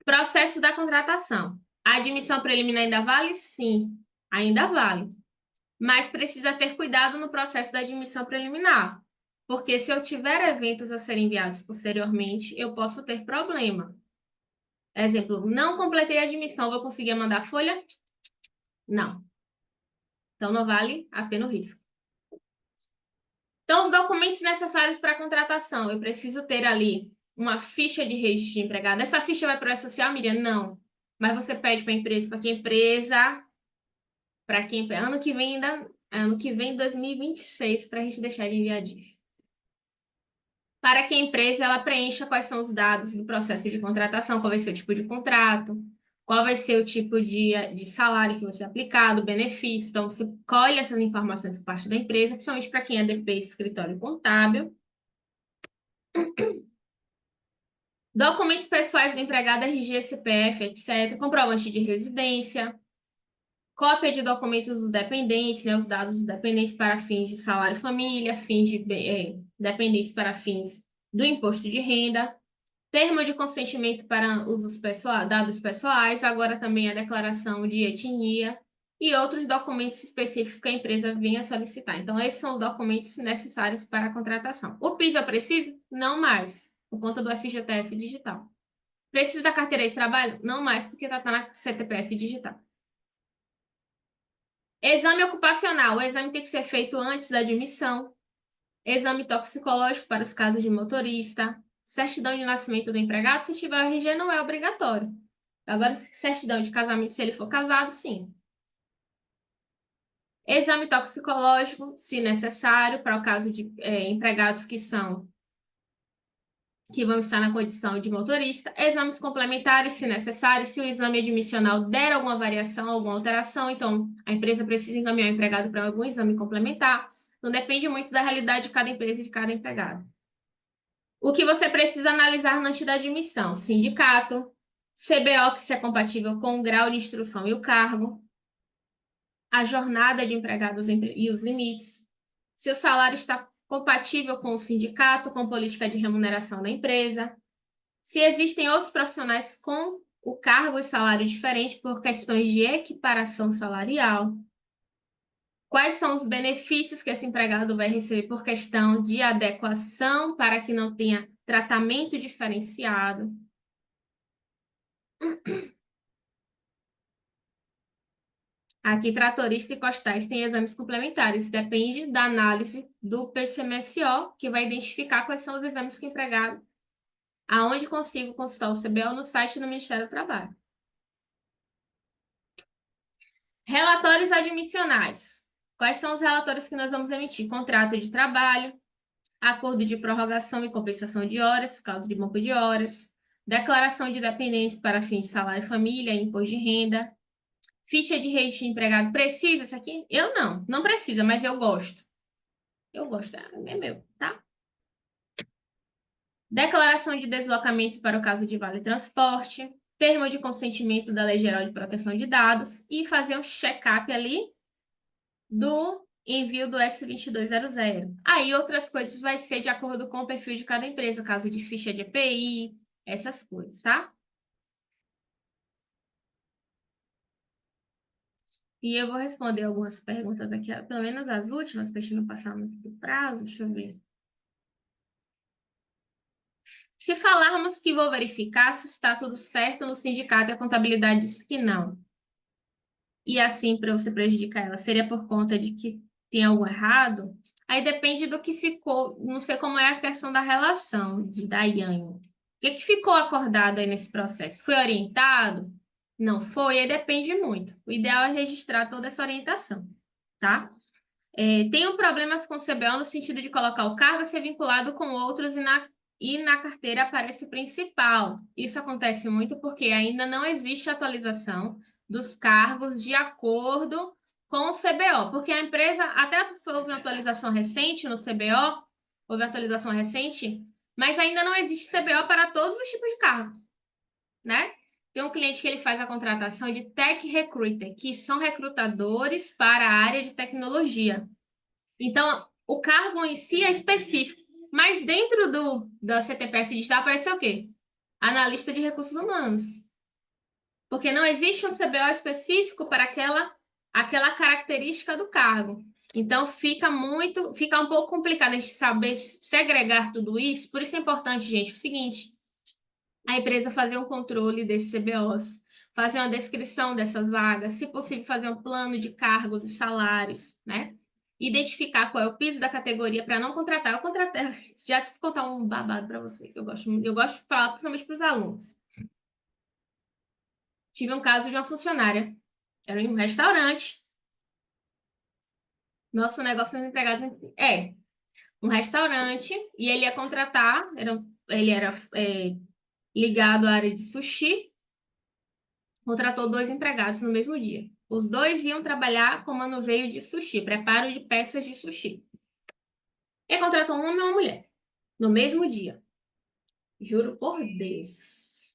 Processo da contratação. A admissão preliminar ainda vale? Sim, ainda vale. Mas precisa ter cuidado no processo da admissão preliminar. Porque se eu tiver eventos a serem enviados posteriormente, eu posso ter problema. Exemplo, não completei a admissão, vou conseguir mandar a folha? Não. Então, não vale a pena o risco. Então, os documentos necessários para a contratação. Eu preciso ter ali uma ficha de registro de empregado. Essa ficha vai para o E-Social, Miriam? Não. Mas você pede para a empresa, ano que vem, ano que vem, 2026, para a gente deixar de enviar disso. Para que a empresa ela preencha quais são os dados do processo de contratação, qual vai ser o tipo de contrato, qual vai ser o tipo de salário que vai ser aplicado, benefício. Então, você colhe essas informações por parte da empresa, principalmente para quem é DP, escritório contábil. Documentos pessoais do empregado, RG, CPF, etc. Comprovante de residência. Cópia de documentos dos dependentes, né, os dados dos dependentes para fins de salário família, dependentes para fins do imposto de renda. Termo de consentimento para dados pessoais, agora também a declaração de etnia e outros documentos específicos que a empresa venha solicitar. Então, esses são os documentos necessários para a contratação. O PIS eu preciso? Não mais, por conta do FGTS digital. Preciso da carteira de trabalho? Não mais, porque está na CTPS digital. Exame ocupacional. O exame tem que ser feito antes da admissão. Exame toxicológico para os casos de motorista. Certidão de nascimento do empregado. Se tiver RG, não é obrigatório. Agora, certidão de casamento, se ele for casado, sim. Exame toxicológico, se necessário, para o caso de empregados que vão estar na condição de motorista. Exames complementares, se necessário, se o exame admissional der alguma variação, alguma alteração, então a empresa precisa encaminhar o empregado para algum exame complementar. Não depende muito da realidade de cada empresa e de cada empregado. O que você precisa analisar antes da admissão? Sindicato, CBO, que se é compatível com o grau de instrução e o cargo, a jornada de empregados e os limites, se o salário está compatível com o sindicato, com política de remuneração da empresa, se existem outros profissionais com o cargo e salário diferente por questões de equiparação salarial, quais são os benefícios que esse empregado vai receber por questão de adequação para que não tenha tratamento diferenciado. Aqui, tratorista e costais têm exames complementares. Depende da análise do PCMSO, que vai identificar quais são os exames que o empregado, aonde consigo consultar o CBO no site do Ministério do Trabalho. Relatórios admissionais. Quais são os relatórios que nós vamos emitir? Contrato de trabalho, acordo de prorrogação e compensação de horas, caso de banco de horas, declaração de dependentes para fins de salário e família, imposto de renda, ficha de registro de empregado. Precisa isso aqui? Eu não precisa, mas eu gosto. Eu gosto, é meu, tá? Declaração de deslocamento para o caso de vale transporte, termo de consentimento da Lei Geral de Proteção de Dados e fazer um check-up ali do envio do S2200. Aí outras coisas vai ser de acordo com o perfil de cada empresa, caso de ficha de EPI, essas coisas, tá? E eu vou responder algumas perguntas aqui, pelo menos as últimas, para a gente não passar muito do prazo, deixa eu ver. Se falarmos que vou verificar se está tudo certo no sindicato e a contabilidade diz que não, e assim para você prejudicar ela, seria por conta de que tem algo errado? Aí depende do que ficou, não sei como é a questão da relação de Daiane. O que ficou acordado aí nesse processo? Foi orientado? Não foi? Aí depende muito. O ideal é registrar toda essa orientação, tá? Tenho problemas com o CBO no sentido de colocar o cargo a ser vinculado com outros e na carteira aparece o principal. Isso acontece muito porque ainda não existe atualização dos cargos de acordo com o CBO, porque a empresa, até houve uma atualização recente no CBO, houve uma atualização recente, mas ainda não existe CBO para todos os tipos de cargo, né? Tem um cliente que ele faz a contratação de Tech Recruiter, que são recrutadores para a área de tecnologia. Então, o cargo em si é específico, mas dentro da CTPS digital apareceu o quê? Analista de recursos humanos. Porque não existe um CBO específico para aquela característica do cargo. Então, fica um pouco complicado a gente saber segregar tudo isso. Por isso é importante, gente, o seguinte, a empresa fazer um controle desses CBOs, fazer uma descrição dessas vagas, se possível fazer um plano de cargos e salários, né? Identificar qual é o piso da categoria para não contratar. Eu contratei, já vou contar um babado para vocês. Eu gosto de falar principalmente para os alunos. Tive um caso de uma funcionária, era em um restaurante. Nosso negócio dos empregados um restaurante e ele ia contratar, ele era ligado à área de sushi. Contratou 2 empregados no mesmo dia. Os 2 iam trabalhar com manuseio de sushi, preparo de peças de sushi. E contratou um homem e uma mulher, no mesmo dia. Juro por Deus.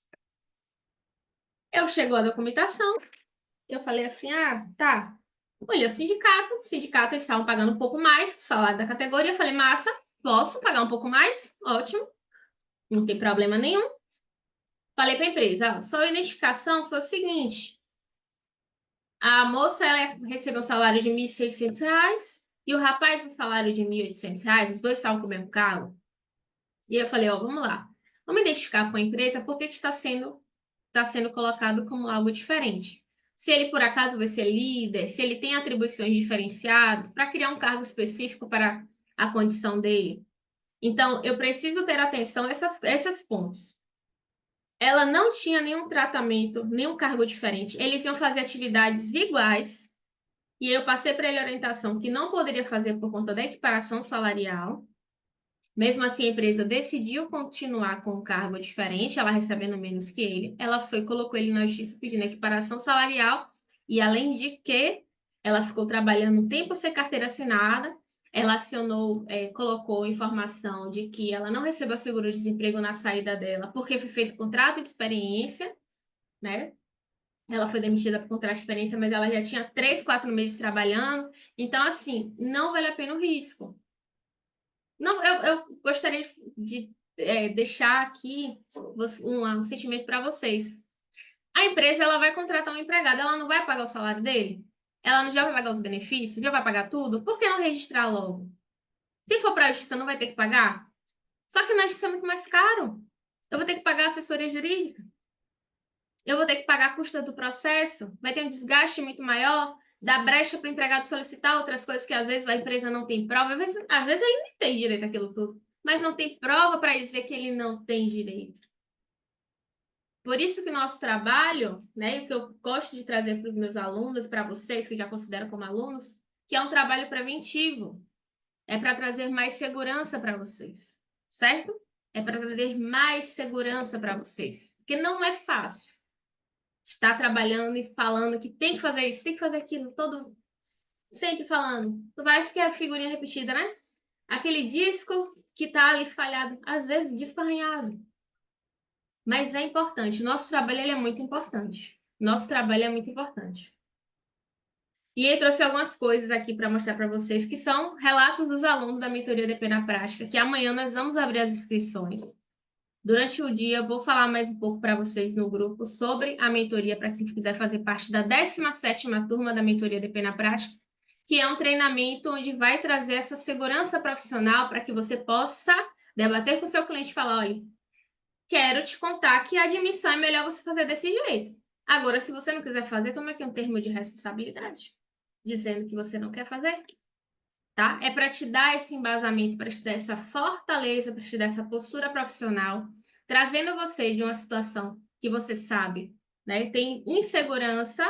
Eu chegou a documentação, eu falei assim, tá. Olha, o sindicato eles estavam pagando um pouco mais que o salário da categoria. Eu falei, massa, posso pagar um pouco mais? Ótimo, não tem problema nenhum. Falei para a empresa, só a identificação foi o seguinte, a moça ela recebeu um salário de R$ 1.600 e o rapaz um salário de R$ 1.800. Os dois estavam com o mesmo cargo. E eu falei, vamos lá. Vamos identificar com a empresa por que está sendo colocado como algo diferente. se ele por acaso vai ser líder, se ele tem atribuições diferenciadas, para criar um cargo específico para a condição dele. Então, eu preciso ter atenção a esses pontos. Ela não tinha nenhum tratamento, nenhum cargo diferente. Eles iam fazer atividades iguais. E eu passei para ele a orientação que não poderia fazer por conta da equiparação salarial. Mesmo assim, a empresa decidiu continuar com um cargo diferente, ela recebendo menos que ele. Ela foi, colocou ele na justiça pedindo equiparação salarial. E além de que ela ficou trabalhando um tempo sem carteira assinada, ela acionou, colocou informação de que ela não recebeu seguro-desemprego na saída dela, porque foi feito contrato de experiência, né? Ela foi demitida por contrato de experiência, mas ela já tinha 3, 4 meses trabalhando. Então, assim, não vale a pena o risco. Não, eu gostaria de deixar aqui um sentimento para vocês. A empresa ela vai contratar um empregado, ela não vai pagar o salário dele? Ela não já vai pagar os benefícios? Já vai pagar tudo? Por que não registrar logo? Se for para a justiça, não vai ter que pagar? Só que na justiça é muito mais caro. Eu vou ter que pagar assessoria jurídica. Eu vou ter que pagar a custa do processo. Vai ter um desgaste muito maior. Dá brecha para o empregado solicitar outras coisas que às vezes a empresa não tem prova. Às vezes ele não tem direito àquilo tudo. Mas não tem prova para dizer que ele não tem direito. Por isso que o nosso trabalho, né, o que eu gosto de trazer para os meus alunos, para vocês que já consideram como alunos, que é um trabalho preventivo. É para trazer mais segurança para vocês, certo? É para trazer mais segurança para vocês. Porque não é fácil estar trabalhando e falando que tem que fazer isso, tem que fazer aquilo, todo sempre falando. Parece que é a figurinha repetida, né? Aquele disco que tá ali falhado, às vezes disco arranhado. Mas é importante. Nosso trabalho ele é muito importante. Nosso trabalho é muito importante. E eu trouxe algumas coisas aqui para mostrar para vocês, que são relatos dos alunos da mentoria DP na prática, que amanhã nós vamos abrir as inscrições. Durante o dia, eu vou falar mais um pouco para vocês no grupo sobre a mentoria, para quem quiser fazer parte da 17ª turma da mentoria DP na prática, que é um treinamento onde vai trazer essa segurança profissional para que você possa debater com o seu cliente e falar, olha, quero te contar que a admissão é melhor você fazer desse jeito. Agora, se você não quiser fazer, toma aqui um termo de responsabilidade, dizendo que você não quer fazer, tá? É para te dar esse embasamento, para te dar essa fortaleza, para te dar essa postura profissional, trazendo você de uma situação que você sabe, né, tem insegurança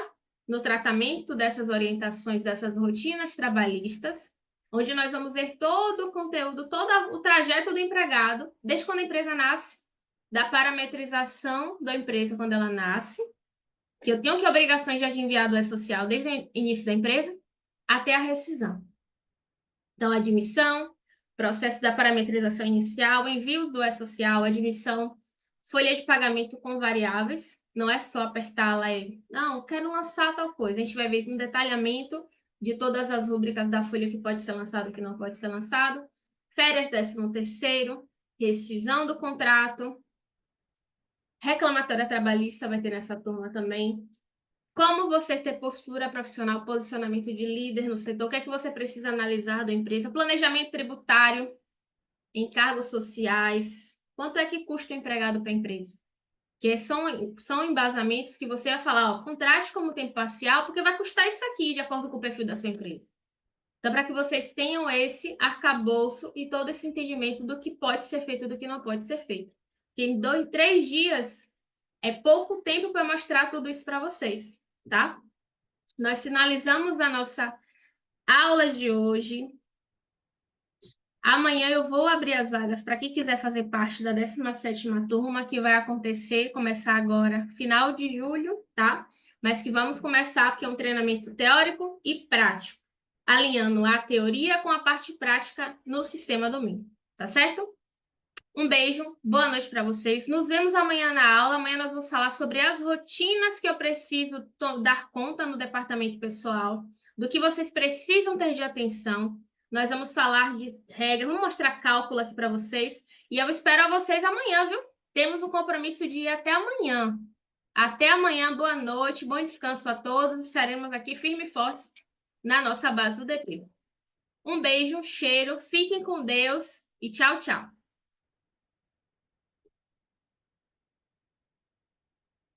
no tratamento dessas orientações, dessas rotinas trabalhistas, onde nós vamos ver todo o conteúdo, todo o trajeto do empregado, desde quando a empresa nasce, da parametrização da empresa quando ela nasce, que eu tenho que obrigações de enviar do E-Social desde o início da empresa, até a rescisão. Então, admissão, processo da parametrização inicial, envios do E-Social, admissão, folha de pagamento com variáveis, não é só apertar lá e, não, quero lançar tal coisa. A gente vai ver um detalhamento de todas as rúbricas da folha que pode ser lançado e que não pode ser lançado, férias 13º, rescisão do contrato, reclamatória trabalhista vai ter nessa turma também. Como você ter postura profissional, posicionamento de líder no setor, o que é que você precisa analisar da empresa, planejamento tributário, encargos sociais, quanto é que custa o empregado para a empresa? Que são embasamentos que você vai falar, ó, contrate como tempo parcial, porque vai custar isso aqui, de acordo com o perfil da sua empresa. Então, para que vocês tenham esse arcabouço e todo esse entendimento do que pode ser feito e do que não pode ser feito. Porque em 3 dias é pouco tempo para mostrar tudo isso para vocês, tá? Nós finalizamos a nossa aula de hoje. Amanhã eu vou abrir as vagas para quem quiser fazer parte da 17ª turma, que vai começar agora, final de julho, tá? Mas que vamos começar, porque é um treinamento teórico e prático, alinhando a teoria com a parte prática no sistema domínio, tá certo? Um beijo, boa noite para vocês. Nos vemos amanhã na aula. Amanhã nós vamos falar sobre as rotinas que eu preciso dar conta no departamento pessoal, do que vocês precisam ter de atenção. Nós vamos falar de regras, vamos mostrar cálculo aqui para vocês. E eu espero vocês amanhã, viu? Temos um compromisso de ir até amanhã. Até amanhã, boa noite, bom descanso a todos. Estaremos aqui firmes e fortes na nossa base do DP. Um beijo, um cheiro, fiquem com Deus e tchau, tchau.